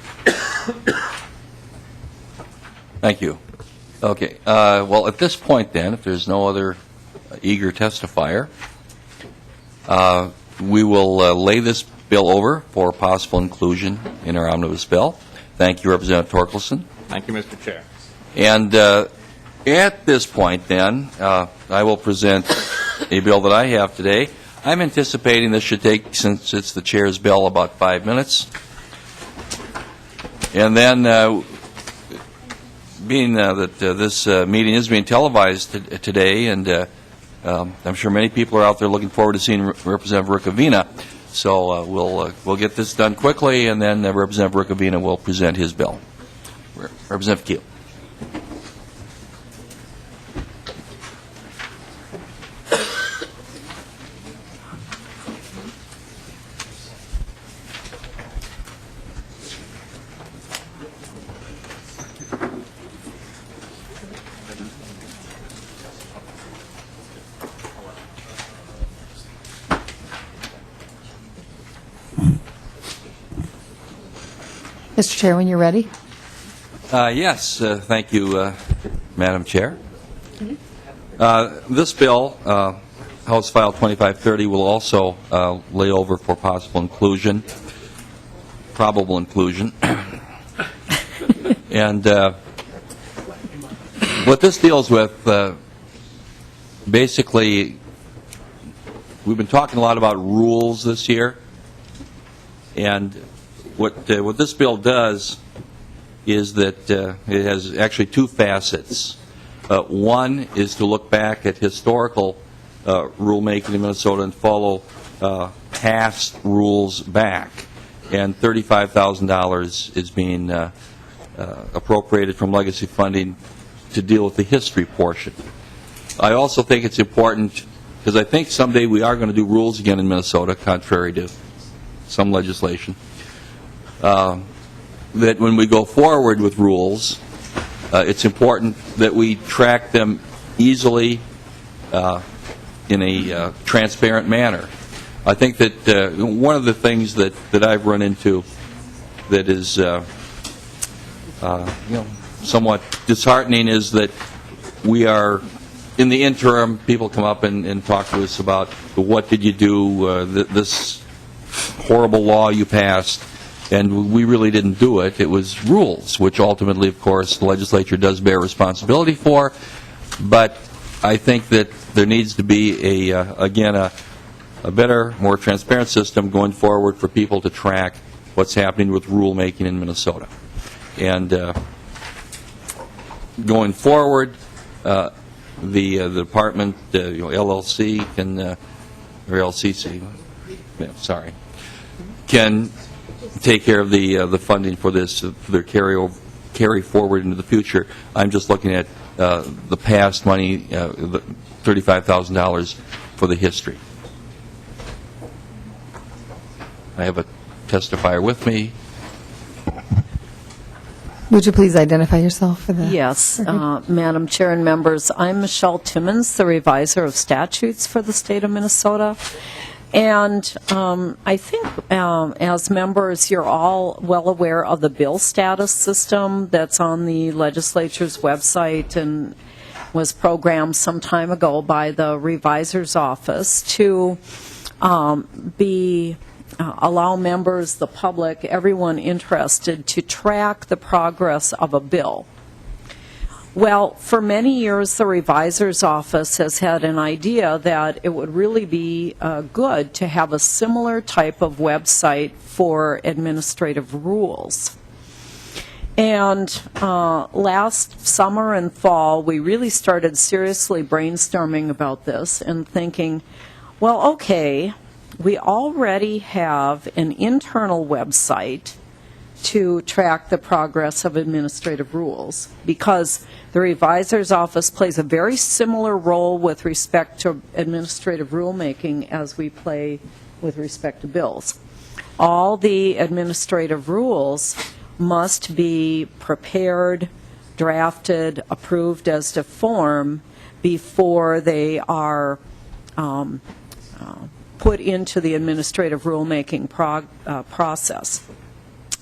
Thank you. Okay. Well, at this point then, if there's no other eager testifier, we will lay this bill over for possible inclusion in our omnibus bill. Thank you, Representative Torkelson. Thank you, Mr. Chair. And at this point, then, I will present a bill that I have today. I'm anticipating this should take, since it's the chair's bill, about 5 minutes. And then, being that this meeting is being televised today, and I'm sure many people are out there looking forward to seeing Representative Rukavina. So we'll get this done quickly, and then Representative Rukavina will present his bill. Representative Keel. Mr. Chair, when you're ready. Yes, thank you, Madam Chair. This bill, House File 2530, will also lay over for possible inclusion, probable inclusion. And what this deals with, basically, we've been talking a lot about rules this year, and what this bill does is that it has actually two facets. One is to look back at historical rulemaking in Minnesota and follow past rules back. And $35,000 is being appropriated from legacy funding to deal with the history portion. I also think it's important, because I think someday we are going to do rules again in Minnesota, contrary to some legislation, that when we go forward with rules, it's important that we track them easily in a transparent manner. I think that one of the things that I've run into that is somewhat disheartening is that we are, in the interim, people come up and talk to us about what did you do, this horrible law you passed, and we really didn't do it. It was rules, which ultimately, of course, the legislature does bear responsibility for. But I think that there needs to be, again, a better, more transparent system going forward for people to track what's happening with rulemaking in Minnesota. And going forward, the department, LLC can, or LCC, can take care of the funding for this, for their carry forward into the future. I'm just looking at the past money, the $35,000 for the history. I have a testifier with me. Would you please identify yourself for the Yes, Madam Chair and members, I'm Michelle Timmons, the reviser of statutes for the state of Minnesota. And I think as members, you're all well aware of the bill status system that's on the legislature's website and was programmed some time ago by the reviser's office to allow members, the public, everyone interested to track the progress of a bill. Well, for many years, the reviser's office has had an idea that it would really be good to have a similar type of website for administrative rules. And last summer and fall, we really started seriously brainstorming about this and thinking, well, okay, we already have an internal website to track the progress of administrative rules, because the reviser's office plays a very similar role with respect to administrative rulemaking as we play with respect to bills. All the administrative rules must be prepared, drafted, approved as to form before they are put into the administrative rulemaking process.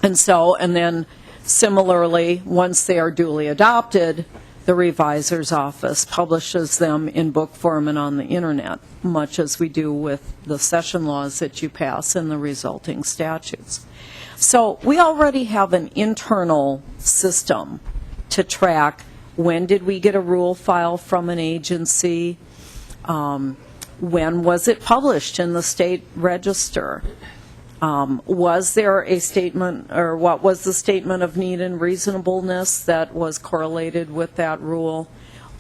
And then similarly, once they are duly adopted, the reviser's office publishes them in book form and on the internet, much as we do with the session laws that you pass and the resulting statutes. So we already have an internal system to track when did we get a rule file from an agency, when was it published in the state register, was there a statement, or what was the statement of need and reasonableness that was correlated with that rule?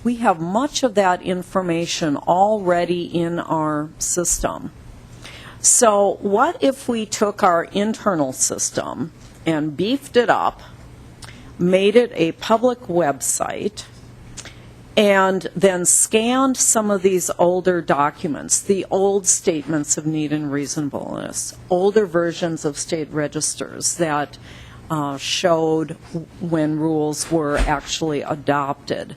We have much of that information already in our system. So what if we took our internal system and beefed it up, made it a public website, and then scanned some of these older documents, the old statements of need and reasonableness, older versions of state registers that showed when rules were actually adopted.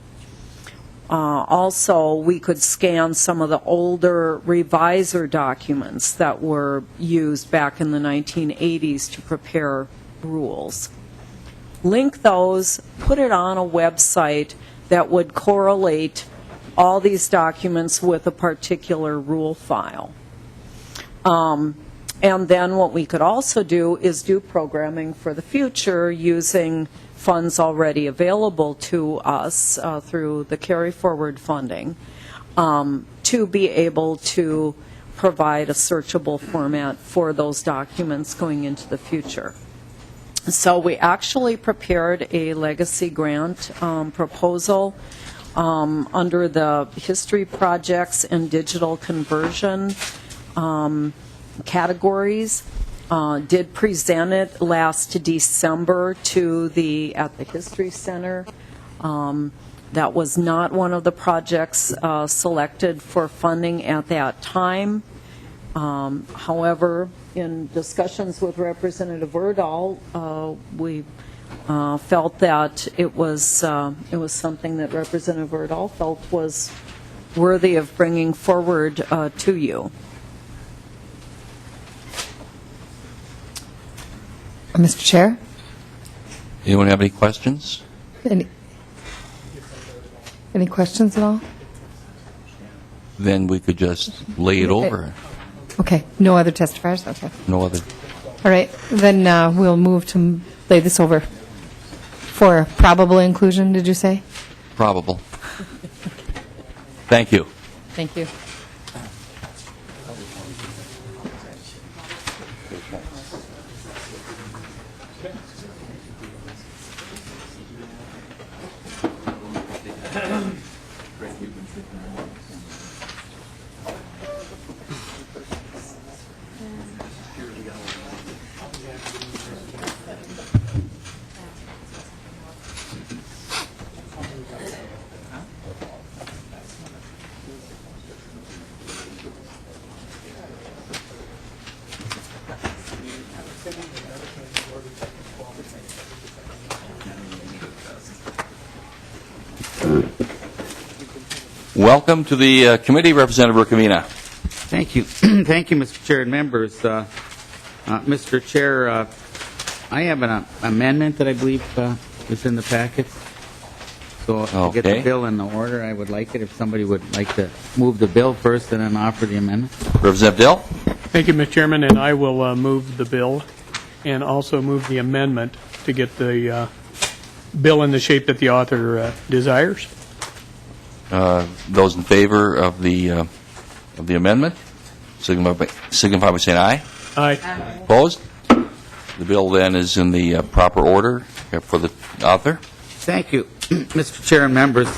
Also, we could scan some of the older reviser documents that were used back in the 1980s to prepare rules. link those, put it on a website that would correlate all these documents with a particular rule file. And then what we could also do is do programming for the future using funds already available to us through the carry-forward funding to be able to provide a searchable format for those documents going into the future. So we actually prepared a legacy grant proposal under the history projects and digital conversion categories. Did present it last December to at the History Center. That was not one of the projects selected for funding at that time. However, in discussions with Representative Urdahl, we felt that it was something that Representative Urdahl felt was worthy of bringing forward to you. Mr. Chair? Anyone have any questions? Any questions at all? Then we could just lay it over. Okay, no other testifiers? Okay. No other. All right, then we'll move to lay this over for probable inclusion, did you say? Probable. Thank you. Thank you. Welcome to the committee, Representative Rukavina. Thank you. Thank you, Mr. Chair and members. Mr. Chair, I have an amendment that I believe is in the packet. So to get the bill in the order, I would like it if somebody would like to move the bill first and then offer the amendment. Representative Dill? Thank you, Mr. Chairman, and I will move the bill and also move the amendment to get the bill in the shape that the author desires. Those in favor of the amendment, signify by saying aye. Aye. Opposed? The bill then is in the proper order for the author. Thank you, Mr. Chair and members.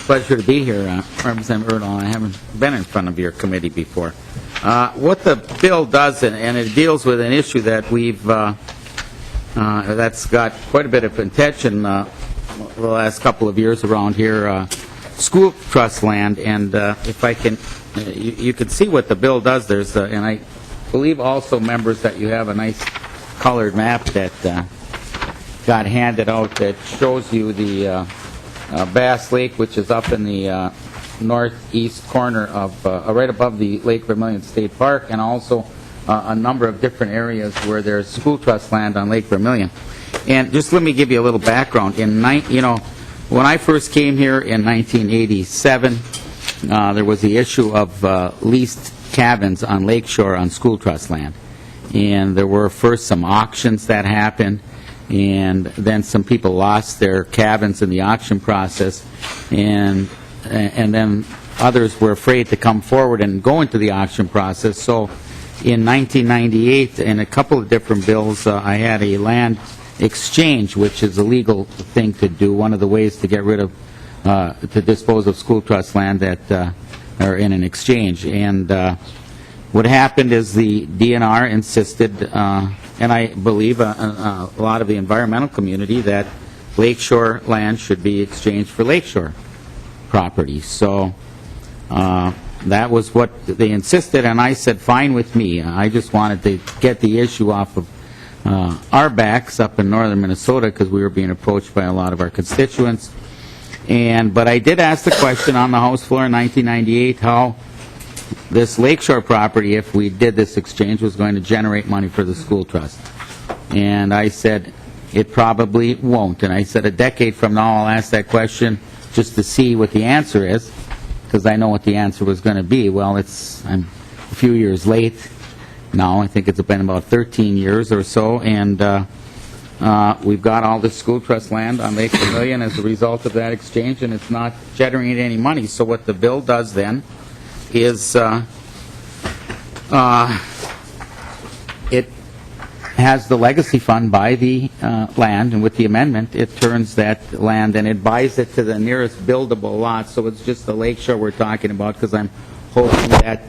Pleasure to be here, Representative Urdahl. I haven't been in front of your committee before. What the bill does, and it deals with an issue that that's got quite a bit of attention the last couple of years around here. School trust land, and if I can, you can see what the bill does. There's, and I believe also, members, that you have a nice colored map that got handed out that shows you the Bass Lake, which is up in the northeast corner of, right above the Lake Vermilion State Park, and also a number of different areas where there's school trust land on Lake Vermilion. And just let me give you a little background. When I first came here in 1987, there was the issue of leased cabins on Lakeshore on school trust land. And there were first some auctions that happened, and then some people lost their cabins in the auction process, and then others were afraid to come forward and go into the auction process. So in 1998, in a couple of different bills, I had a land exchange, which is a legal thing to do, one of the ways to get rid of, to dispose of school trust land that are in an exchange. And what happened is the DNR insisted, and I believe a lot of the environmental community, that Lakeshore land should be exchanged for Lakeshore property. So that was what they insisted, and I said, fine with me. I just wanted to get the issue off of our backs up in northern Minnesota, because we were being approached by a lot of our constituents. But I did ask the question on the House floor in 1998 how this Lakeshore property, if we did this exchange, was going to generate money for the school trust. And I said, it probably won't. And I said a decade from now, I'll ask that question just to see what the answer is, because I know what the answer was going to be. Well, I'm a few years late now. I think it's been about 13 years or so, and we've got all this school trust land on Lake Vermilion as a result of that exchange, and it's not generating any money. So what the bill does then is it has the legacy fund buy the land, and with the amendment, it turns that land and it buys it to the nearest buildable lot. So it's just the lakeshore we're talking about, because I'm hoping that,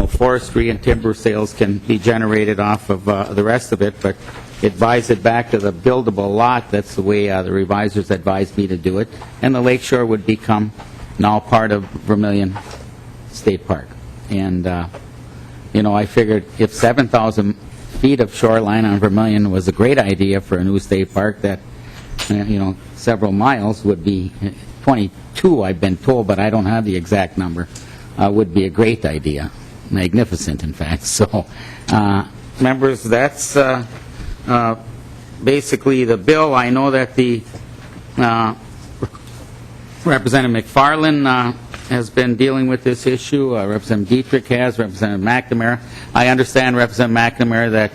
forestry and timber sales can be generated off of the rest of it, but it buys it back to the buildable lot. That's the way the revisers advised me to do it. And the lakeshore would become now part of Vermilion State Park. And, I figured if 7,000 feet of shoreline on Vermilion was a great idea for a new state park, that, several miles would be, 22 I've been told, but I don't have the exact number, would be a great idea. Magnificent, in fact. So, members, that's basically the bill. I know that the Representative McFarland has been dealing with this issue. Representative Dietrich has, Representative McNamara. I understand, Representative McNamara, that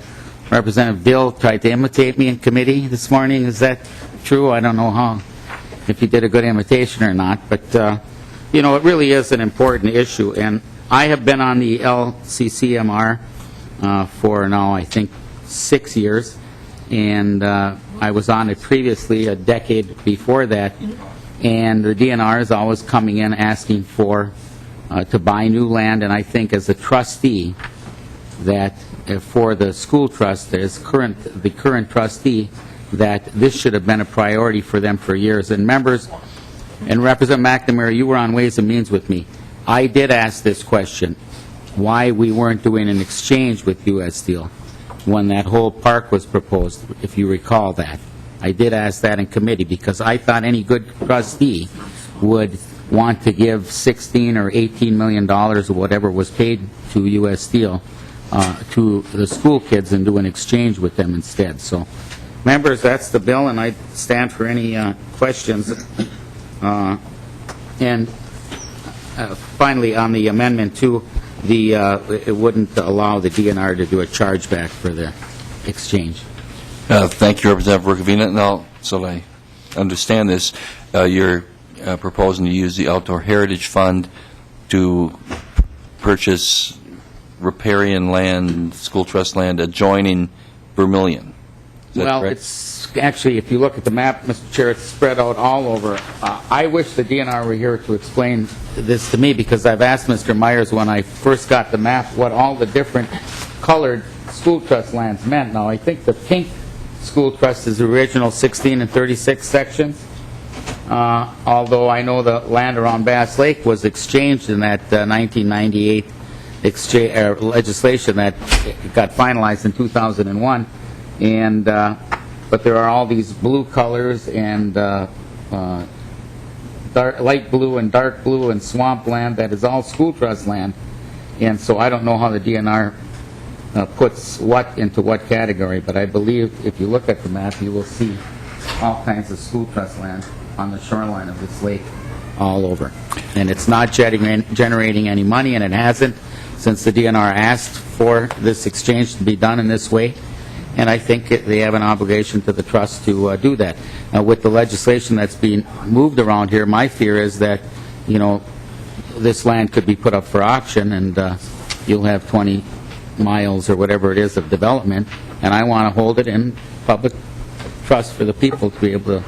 Representative Dill tried to imitate me in committee this morning. Is that true? I don't know if he did a good imitation or not, but it really is an important issue. And I have been on the LCCMR for now, I think, 6 years, and I was on it previously a decade before that. And the DNR is always coming in asking to buy new land, and I think as a trustee that for the school trust, the current trustee, that this should have been a priority for them for years. And members, and Representative McNamara, you were on Ways and Means with me. I did ask this question, why we weren't doing an exchange with U.S. Steel when that whole park was proposed, if you recall that. I did ask that in committee because I thought any good trustee would want to give $16 or $18 million or whatever was paid to U.S. Steel to the school kids and do an exchange with them instead. So, members, that's the bill, and I stand for any questions. And finally, on the amendment 2, it wouldn't allow the DNR to do a chargeback for the exchange. Thank you, Representative Rukavina. Now, so I understand this, you're proposing to use the Outdoor Heritage Fund to purchase riparian land, school trust land adjoining Vermilion. Is that Well, correct? it's actually, if you look at the map, Mr. Chair, it's spread out all over. I wish the DNR were here to explain this to me, because I've asked Mr. Myers when I first got the map what all the different colored school trust lands meant. Now, I think the pink school trust is the original 16 and 36 sections, although I know the land around Bass Lake was exchanged in that 1998 legislation that got finalized in 2001. And but there are all these blue colors and light blue and dark blue and swampland that is all school trust land. And so I don't know how the DNR puts what into what category, but I believe if you look at the map, you will see all kinds of school trust land on the shoreline of this lake all over. And it's not generating any money, and it hasn't since the DNR asked for this exchange to be done in this way. And I think they have an obligation to the trust to do that. With the legislation that's being moved around here, my fear is that, this land could be put up for auction, and you'll have 20 miles or whatever it is of development, and I want to hold it in public trust for the people to be able to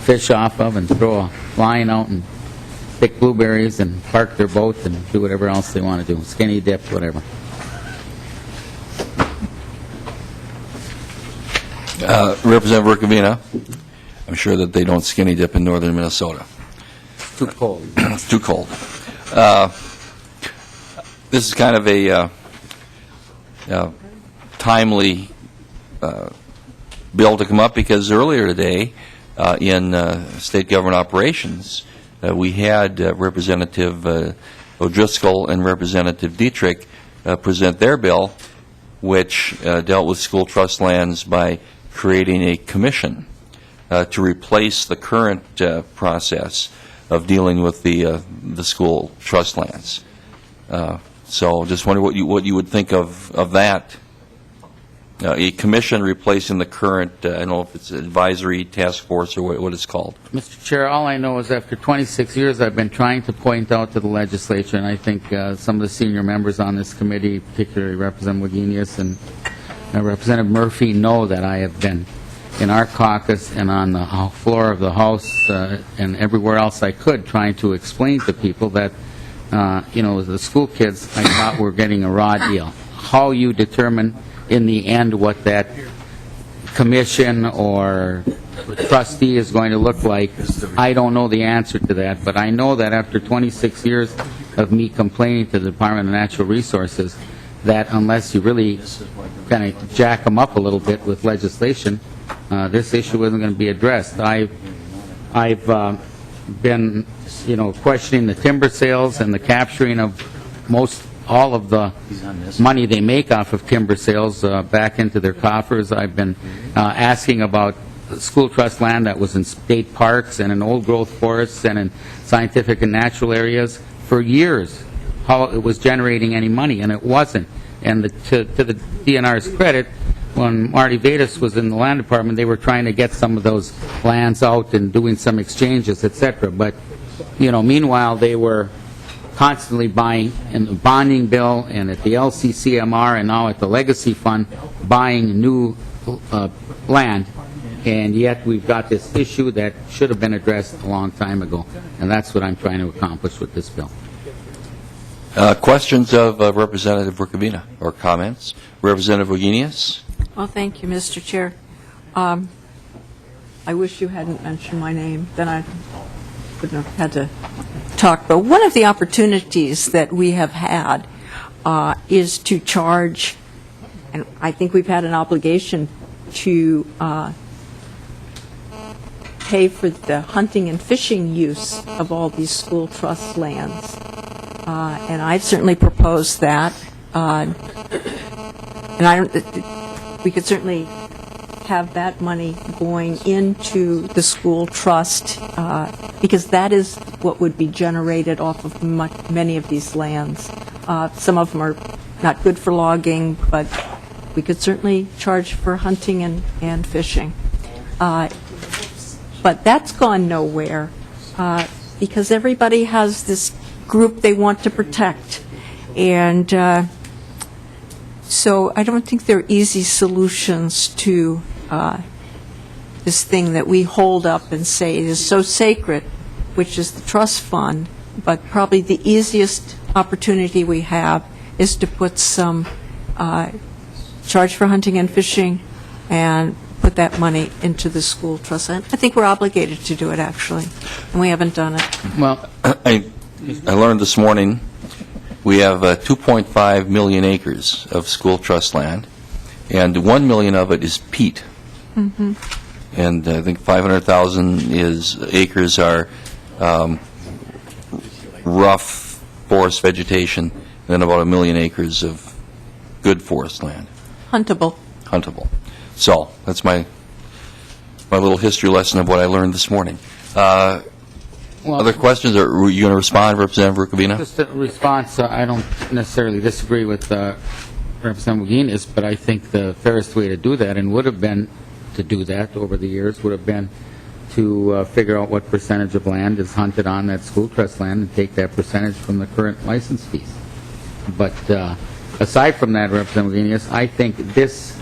fish off of and throw a line out and pick blueberries and park their boat and do whatever else they want to do, skinny dip, whatever. Representative Rukavina, I'm sure that they don't skinny dip in northern Minnesota. Too cold. It's too cold. This is kind of a timely bill to come up, because earlier today in state government operations we had Representative O'Driscoll and Representative Dietrich present their bill, which dealt with school trust lands by creating a commission to replace the current process of dealing with the school trust lands. So just wonder what you would think of that. A commission replacing the current, I don't know if it's advisory task force or what it's called. Mr. Chair, all I know is after 26 years, I've been trying to point out to the legislature, and I think some of the senior members on this committee, particularly Representative Wagenius and Representative Murphy, know that I have been in our caucus and on the floor of the House and everywhere else I could, trying to explain to people that, the school kids, I thought were getting a raw deal. How you determine in the end what that commission or trustee is going to look like, I don't know the answer to that, but I know that after 26 years of me complaining to the Department of Natural Resources, that unless you really kind of jack them up a little bit with legislation, this issue isn't going to be addressed. I've been, questioning the timber sales and the capturing of all of the money they make off of timber sales back into their coffers. I've been asking about school trust land that was in state parks and in old-growth forests and in scientific and natural areas for years, how it was generating any money, and it wasn't. And to the DNR's credit, when Marty Vedas was in the land department, they were trying to get some of those lands out and doing some exchanges, etc. But, meanwhile, they were constantly buying in the bonding bill and at the LCCMR and now at the Legacy Fund, buying new land, and yet we've got this issue that should have been addressed a long time ago, and that's what I'm trying to accomplish with this bill. Questions of Representative Rukavina or comments? Representative Wagenius? Well, thank you, Mr. Chair. I wish you hadn't mentioned my name, then I wouldn't have had to talk. But one of the opportunities that we have had is to charge, and I think we've had an obligation to pay for the hunting and fishing use of all these school trust lands. And I've certainly proposed that. And we could certainly have that money going into the school trust, because that is what would be generated off of many of these lands. Some of them are not good for logging, but we could certainly charge for hunting and fishing. But that's gone nowhere, because everybody has this group they want to protect. And so I don't think there are easy solutions to this thing that we hold up and say is so sacred, which is the trust fund, but probably the easiest opportunity we have is to put some charge for hunting and fishing and put that money into the school trust. I think we're obligated to do it, actually, and we haven't done it. Well, I learned this morning we have 2.5 million acres of school trust land, and 1 million of it is peat. Mm-hmm. And I think 500,000 acres are rough forest vegetation, and then about 1 million acres of good forest land. Huntable. So that's my little history lesson of what I learned this morning. Other questions, or were you going to respond, Representative Rukavina? Just a response. I don't necessarily disagree with Representative Wagenius, but I think the fairest way to do that, and would have been to do that over the years, would have been to figure out what percentage of land is hunted on that school trust land and take that percentage from the current license fees. But aside from that, Representative Wagenius, I think this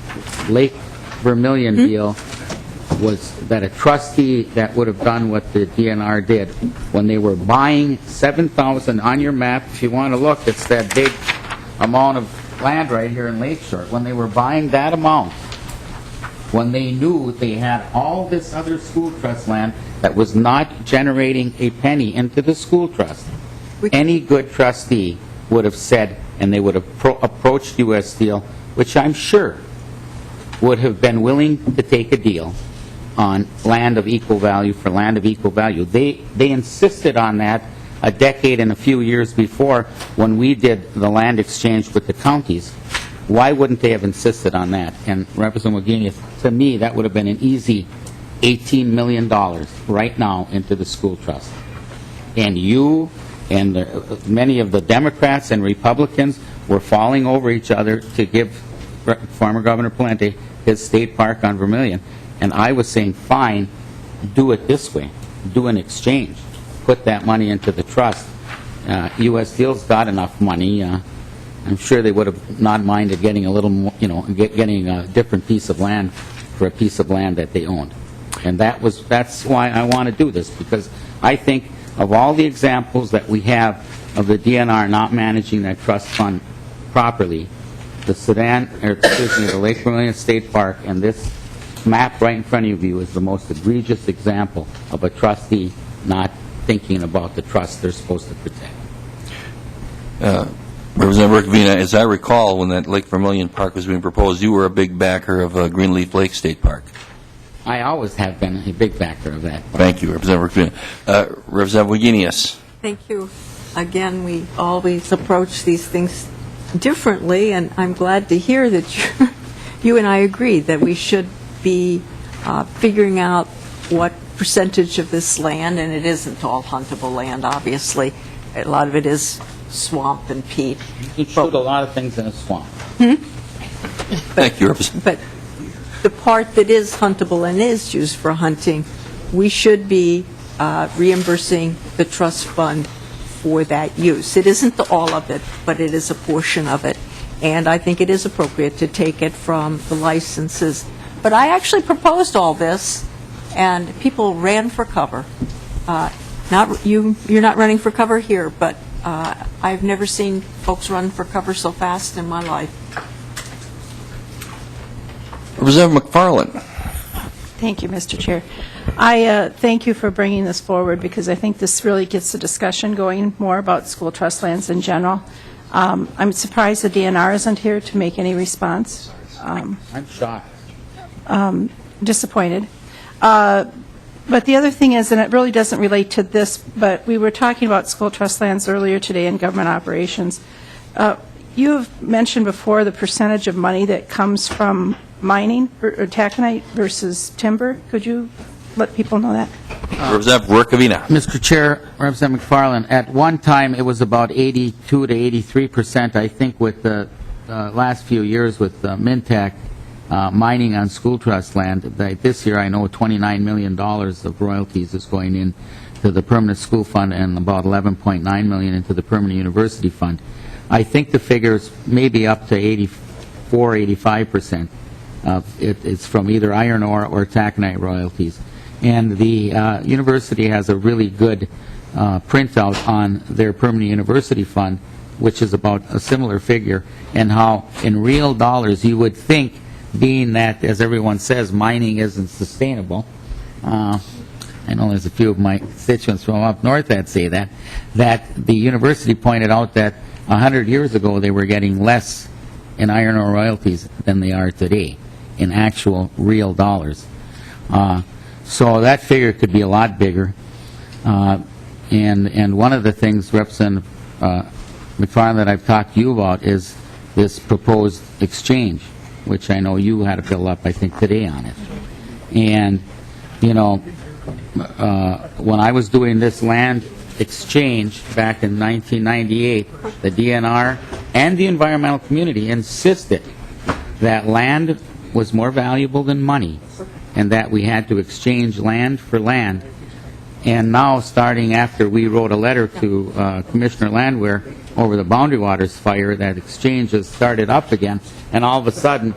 Lake Vermilion deal was that a trustee that would have done what the DNR did when they were buying 7,000 on your map. If you want to look, it's that big amount of land right here in Lakeshore. When they were buying that amount, when they knew they had all this other school trust land that was not generating a penny into the school trust, any good trustee would have said, and they would have approached U.S. Steel, which I'm sure would have been willing to take a deal on land of equal value for land of equal value. They insisted on that a decade and a few years before when we did the land exchange with the counties. Why wouldn't they have insisted on that? And Representative Wagenius, to me, that would have been an easy $18 million right now into the school trust. And you and many of the Democrats and Republicans were falling over each other to give former Governor Palente his state park on Vermilion. And I was saying, fine, do it this way. Do an exchange. Put that money into the trust. U.S. Steel's got enough money. I'm sure they would have not minded getting a little more, getting a different piece of land for a piece of land that they owned. And that's why I want to do this, because I think of all the examples that we have of the DNR not managing that trust fund properly, the Lake Vermilion State Park and this map right in front of you is the most egregious example of a trustee not thinking about the trust they're supposed to protect. Representative Rukavina, as I recall, when that Lake Vermilion Park was being proposed, you were a big backer of Greenleaf Lake State Park. I always have been a big backer of that. Thank you, Representative Rukavina. Representative Wagenius. Thank you. Again, we always approach these things differently, and I'm glad to hear that you and I agree that we should be figuring out what percentage of this land, and it isn't all huntable land, obviously. A lot of it is swamp and peat. You shoot a lot of things in a swamp. Thank you, Representative. But the part that is huntable and is used for hunting, we should be reimbursing the trust fund for that use. It isn't all of it, but it is a portion of it. And I think it is appropriate to take it from the licenses. But I actually proposed all this, and people ran for cover. You're not running for cover here, but I've never seen folks run for cover so fast in my life. Representative McFarland. Thank you, Mr. Chair. I thank you for bringing this forward, because I think this really gets the discussion going more about school trust lands in general. I'm surprised the DNR isn't here to make any response. I'm shocked. Disappointed. But the other thing is, and it really doesn't relate to this, but we were talking about school trust lands earlier today in government operations. You have mentioned before the percentage of money that comes from mining or taconite versus timber. Could you let people know that? Representative Rukavina. Mr. Chair, Representative McFarland, at one time it was about 82 to 83%, I think, with the last few years with Mintac mining on school trust land. This year I know $29 million of royalties is going in to the permanent school fund and about $11.9 million into the permanent university fund. I think the figures may be up to 84, 85%. It's from either iron ore or taconite royalties. And the university has a really good printout on their permanent university fund, which is about a similar figure, and how in real dollars you would think, being that, as everyone says, mining isn't sustainable. I know there's a few of my constituents from up north that say that the university pointed out that 100 years ago they were getting less in iron ore royalties than they are today in actual real dollars. So that figure could be a lot bigger. And one of the things, Representative McFarland, that I've talked to you about is this proposed exchange, which I know you had a bill up, I think, today on it. And, when I was doing this land exchange back in 1998, the DNR and the environmental community insisted that land was more valuable than money and that we had to exchange land for land. And now, starting after we wrote a letter to Commissioner Landwehr over the Boundary Waters fire, that exchange has started up again, and all of a sudden,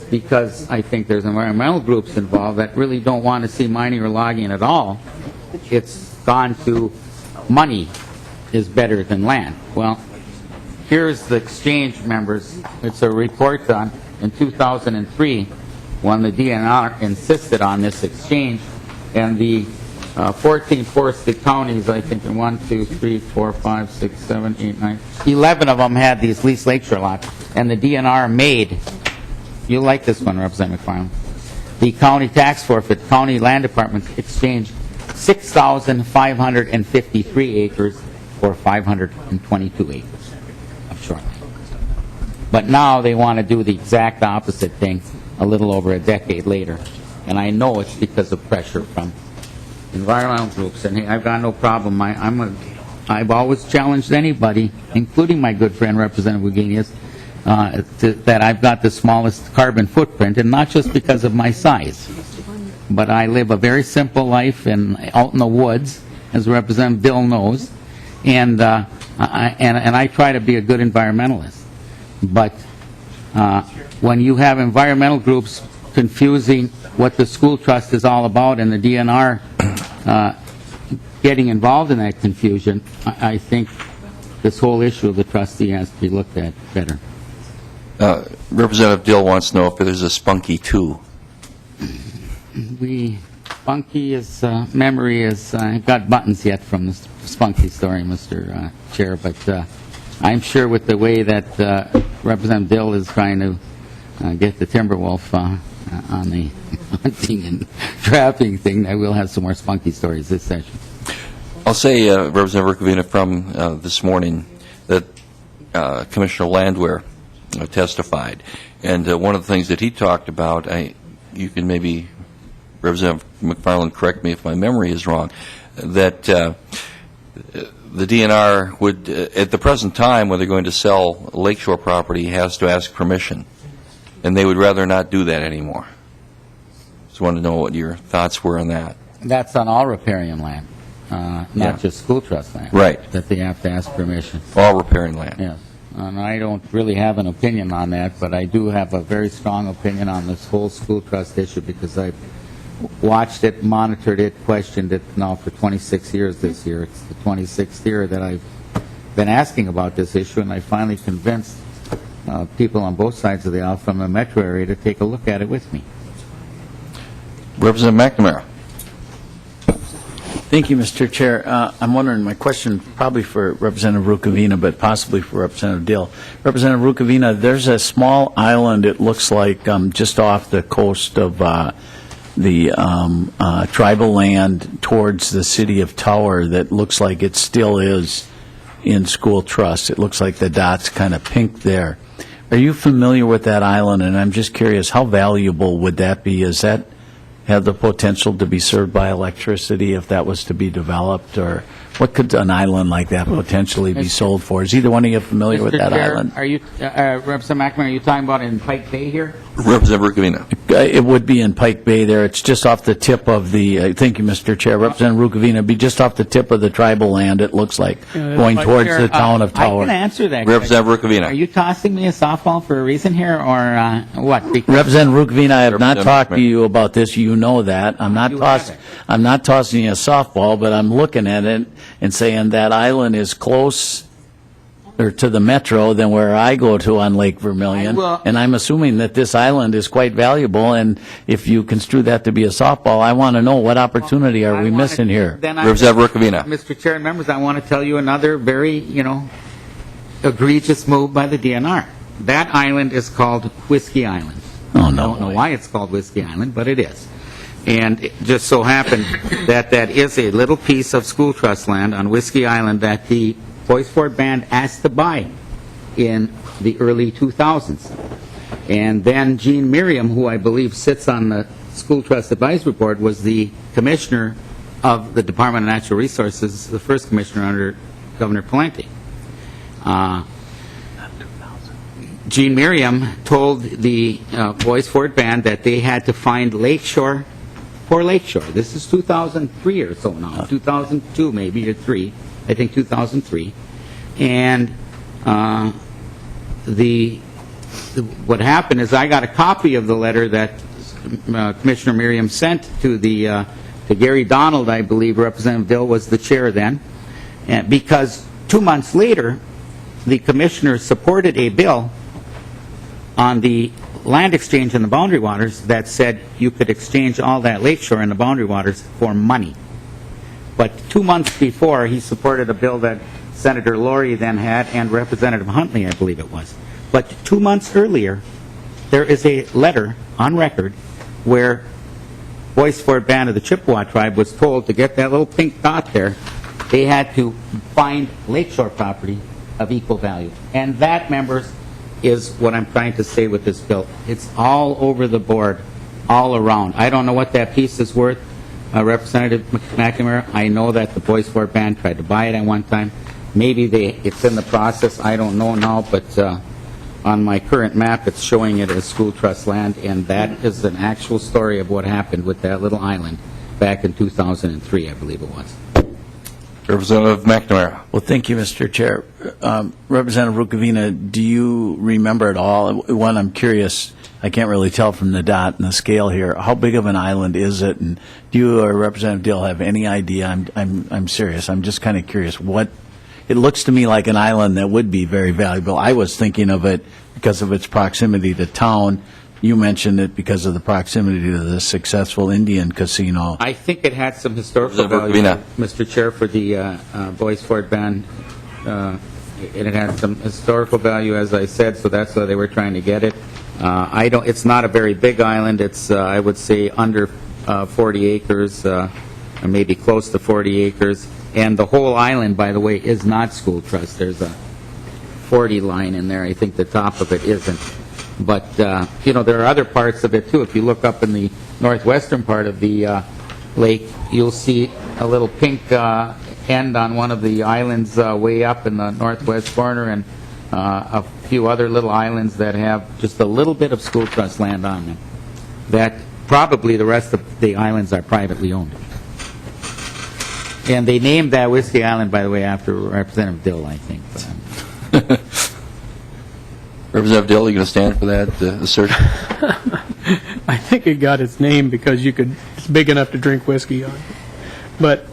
because I think there's environmental groups involved that really don't want to see mining or logging at all, it's gone to money is better than land. Well, here's the exchange, members. It's a report done in 2003 when the DNR insisted on this exchange, and the 14 forested counties, I think, in 1, 2, 3, 4, 5, 6, 7, 8, 9, 11 of them had these leased lakeshore lots, and the DNR made, you like this one, Representative McFarland, the county tax forfeit, county land department exchanged 6,553 acres for 522 acres of shoreline. But now they want to do the exact opposite thing a little over a decade later. And I know it's because of pressure from environmental groups. And hey, I've got no problem. I've always challenged anybody, including my good friend Representative Wugenius, that I've got the smallest carbon footprint, and not just because of my size. But I live a very simple life out in the woods, as Representative Dill knows, and I try to be a good environmentalist. But when you have environmental groups confusing what the school trust is all about and the DNR getting involved in that confusion, I think this whole issue of the trustee has to be looked at better. Representative Dill wants to know if there's a Spunky 2. Spunky is memory is got buttons yet from the Spunky story, Mr. Chair, but I'm sure with the way that Representative Dill is trying to get the Timberwolf on the hunting and trapping thing, that we'll have some more Spunky stories this session. I'll say, Representative Rukavina, from this morning that Commissioner Landwehr testified, and one of the things that he talked about, you can maybe, Representative McFarland, correct me if my memory is wrong, that the DNR would, at the present time, when they're going to sell lakeshore property, has to ask permission, and they would rather not do that anymore. Just wanted to know what your thoughts were on that. That's on all riparian land, not just school trust land. Right. That they have to ask permission. All riparian land. Yes. And I don't really have an opinion on that, but I do have a very strong opinion on this whole school trust issue because I've watched it, monitored it, questioned it now for 26 years this year. It's the 26th year that I've been asking about this issue, and I finally convinced people on both sides of the aisle from the metro area to take a look at it with me. Representative McNamara. Thank you, Mr. Chair. I'm wondering, my question probably for Representative Rukavina, but possibly for Representative Dill. Representative Rukavina, there's a small island, it looks like, just off the coast of the tribal land towards the city of Tower that looks like it still is in school trust. It looks like the dot's kind of pink there. Are you familiar with that island? And I'm just curious, how valuable would that be? Is that have the potential to be served by electricity if that was to be developed? Or what could an island like that potentially be sold for? Is either one of you familiar with that Chair, island? Are you, Representative McNamara, are you talking about in Pike Bay here? Representative Rukavina. It would be in Pike Bay there. It's just off the tip of the, thank you, Mr. Chair. Representative Rukavina, it'd be just off the tip of the tribal land, it looks like, going towards the town of Tower. I can answer that. Representative Rukavina. Are you tossing me a softball for a reason here, or what? Representative Rukavina, I have not talked to you about this. You know that. I'm not tossing you a softball, but I'm looking at it and saying that island is close or to the metro than where I go to on Lake Vermilion. And I'm assuming that this island is quite valuable, and if you construe that to be a softball, I want to know what opportunity are we missing here? Representative Rukavina. Mr. Chair and members, I want to tell you another very, egregious move by the DNR. That island is called Whiskey Island. Oh, no. I don't know why it's called Whiskey Island, but it is. And it just so happened that that is a little piece of school trust land on Whiskey Island that the Voice Ford Band asked to buy in the early 2000s. And then Jean Miriam, who I believe sits on the School Trust Advisory Board, was the commissioner of the Department of Natural Resources, the first commissioner under Governor Pawlenty. Jean Miriam told the Voice Ford Band that they had to find Lakeshore for Lakeshore. This is 2003 or so now, 2002 maybe, or 3. I think 2003, and what happened is I got a copy of the letter that Commissioner Miriam sent to to Gary Donald, I believe. Representative Dill was the chair then, and because 2 months later, the commissioner supported a bill on the land exchange in the boundary waters that said you could exchange all that lakeshore in the boundary waters for money. But 2 months before, he supported a bill that Senator Laurie then had, and Representative Huntley, I believe it was. But 2 months earlier, there is a letter on record where Voice Ford Band of the Chippewa tribe was told to get that little pink dot there, they had to find lakeshore property of equal value. And that, members, is what I'm trying to say with this bill. It's all over the board, all around. I don't know what that piece is worth, Representative McNamara. I know that the Boys Sport Band tried to buy it at one time. Maybe it's in the process. I don't know now, but on my current map, it's showing it as school trust land, and that is an actual story of what happened with that little island back in 2003, I believe it was. Representative McNamara. Well, thank you, Mr. Chair. Representative Rukavina, do you remember at all? One, I'm curious, I can't really tell from the dot and the scale here, how big of an island is it? And do you or Representative Dill have any idea? I'm serious. I'm just kind of curious. It looks to me like an island that would be very valuable. I was thinking of it because of its proximity to town. You mentioned it because of the proximity to the successful Indian casino. I think it had some historical value, Mr. Chair, for the Boys Sport Band. It had some historical value, as I said, so that's why they were trying to get it. It's not a very big island. It's, I would say, under 40 acres, or maybe close to 40 acres. And the whole island, by the way, is not school trust. There's a 40 line in there. I think the top of it isn't. But, there are other parts of it, too. If you look up in the northwestern part of the lake, you'll see a little pink end on one of the islands way up in the northwest corner, and a few other little islands that have just a little bit of school trust land on them. That probably the rest of the islands are privately owned. And they named that Whiskey Island, by the way, after Representative Dill, I think. Representative Dill, are you going to stand for that assertion? I think it got its name because it's big enough to drink whiskey on. But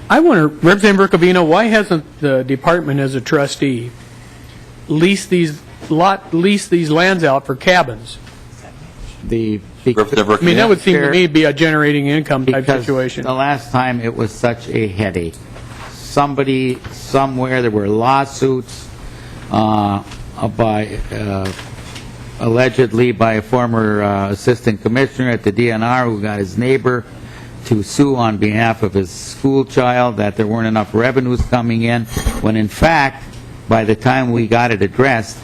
I wonder, Representative Rukavina, why hasn't the department as a trustee leased these lands out for cabins? That would seem to me to be a generating income type situation. The last time it was such a headache. Somebody, somewhere, there were lawsuits allegedly by a former assistant commissioner at the DNR who got his neighbor to sue on behalf of his school child that there weren't enough revenues coming in, when in fact, by the time we got it addressed,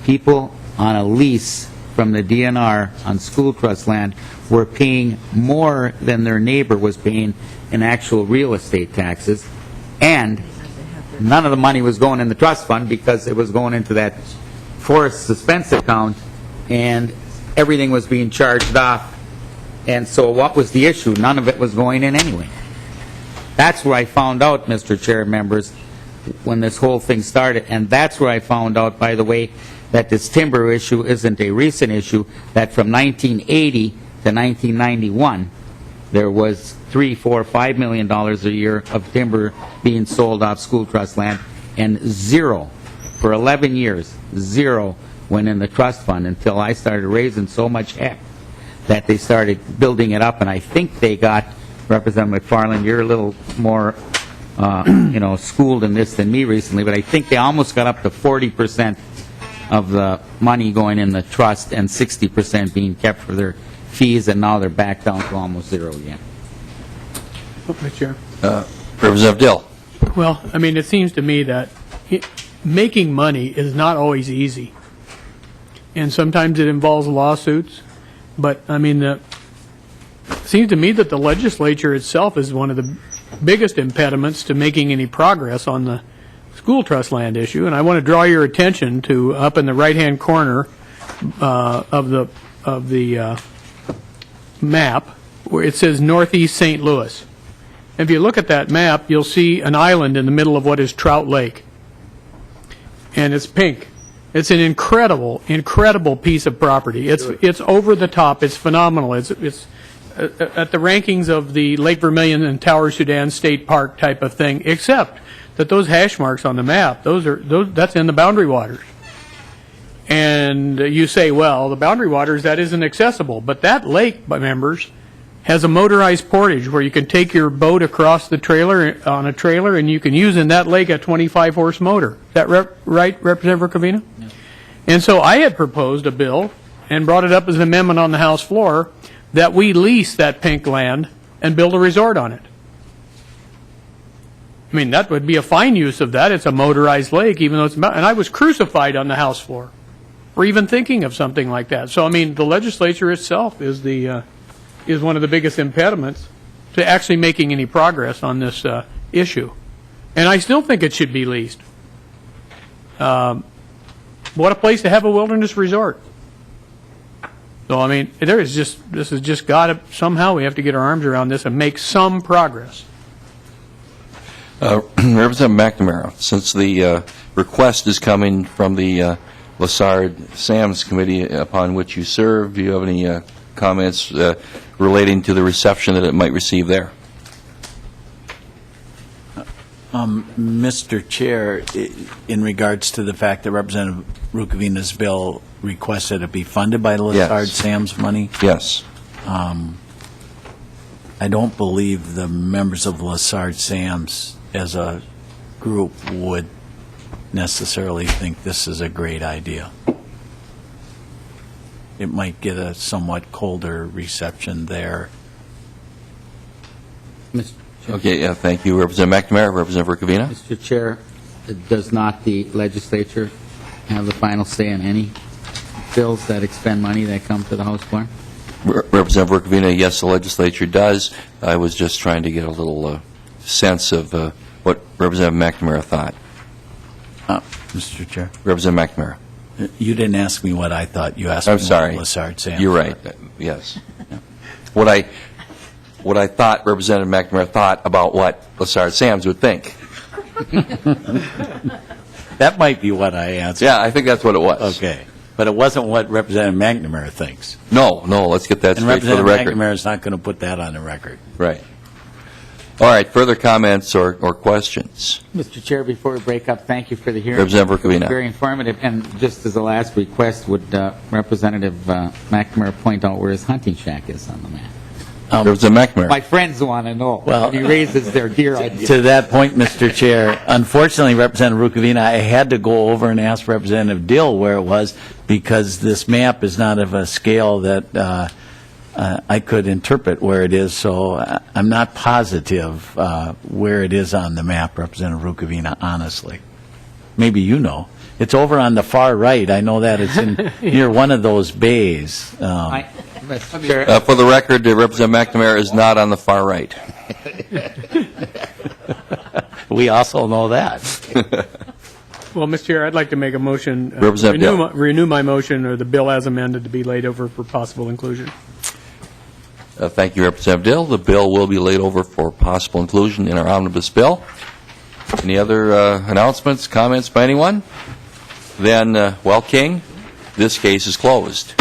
people on a lease from the DNR on school trust land were paying more than their neighbor was paying in actual real estate taxes, and none of the money was going in the trust fund because it was going into that forest suspense account, and everything was being charged off. And so what was the issue? None of it was going in anyway. That's where I found out, Mr. Chair, members, when this whole thing started, and that's where I found out, by the way, that this timber issue isn't a recent issue, that from 1980 to 1991, there was $3, $4, $5 million a year of timber being sold off school trust land, and zero, for 11 years, zero went in the trust fund until I started raising so much heck that they started building it up. And I think they got, Representative McFarland, you're a little more schooled in this than me recently, but I think they almost got up to 40% of the money going in the trust and 60% being kept for their fees, and now they're back down to almost zero again. Mr. Chair. Representative Dill. Well, I mean, it seems to me that making money is not always easy. And sometimes it involves lawsuits. But, I mean, it seems to me that the legislature itself is one of the biggest impediments to making any progress on the school trust land issue. And I want to draw your attention to up in the right-hand corner of the map where it says Northeast St. Louis. If you look at that map, you'll see an island in the middle of what is Trout Lake. And it's pink. It's an incredible, incredible piece of property. It's over the top. It's phenomenal. It's at the rankings of the Lake Vermilion and Tower Sudan State Park type of thing, except that those hash marks on the map, that's in the boundary waters. And you say, well, the boundary waters, that isn't accessible. But that lake, members, has a motorized portage where you can take your boat across the trailer, on a trailer, and you can use in that lake a 25-horse motor. Is that right, Representative Rukavina? Yeah. And so I had proposed a bill and brought it up as an amendment on the House floor that we lease that pink land and build a resort on it. I mean, that would be a fine use of that. It's a motorized lake, even though it's and I was crucified on the House floor. for even thinking of something like that. So, I mean, the legislature itself is one of the biggest impediments to actually making any progress on this issue. And I still think it should be leased. What a place to have a wilderness resort. So, I mean, this has just got to, somehow we have to get our arms around this and make some progress. Representative McNamara, since the request is coming from the Lessard-Sams Committee upon which you serve, do you have any comments relating to the reception that it might receive there? Mr. Chair, in regards to the fact that Representative Rukavina's bill requested it be funded by Lessard-Sams money? Yes. I don't believe the members of Lessard-Sams as a group would necessarily think this is a great idea. It might get a somewhat colder reception there. Okay, thank you, Representative McNamara. Representative Rukavina? Mr. Chair, does not the legislature have the final say on any bills that expend money that come to the House floor? Representative Rukavina, yes, the legislature does. I was just trying to get a little sense of what Representative McNamara thought. Mr. Chair? Representative McNamara. You didn't ask me what I thought. You asked I'm me sorry. what Lessard-Sams. You're right. Yes. What I thought Representative McNamara thought about what Lessard-Sams would think. That might be what I answered. Yeah, I think that's what it was. Okay. But it wasn't what Representative McNamara thinks. No, let's get that And straight for the Representative record. McNamara is not going to put that on the record. Right. All right, further comments or questions? Mr. Chair, before we break up, thank you for the hearing. Representative Rukavina. Very informative. And just as a last request, would Representative McNamara point out where his hunting shack is on the map? Representative McNamara. My friends want to know. Well, he raises their deer idea. To that point, Mr. Chair, unfortunately, Representative Rukavina, I had to go over and ask Representative Dill where it was because this map is not of a scale that I could interpret where it is, so I'm not positive where it is on the map, Representative Rukavina, honestly. Maybe you know. It's over on the far right. I know that it's in near one of those bays. For the record, Representative McNamara is not on the far right. We also know that. Well, Mr. Chair, I'd like to make a motion, Representative renew my motion or the bill as amended to be laid over for possible inclusion. Thank you, Representative Dill. The bill will be laid over for possible inclusion in our omnibus bill. Any other announcements, comments by anyone? Then, King, this case is closed.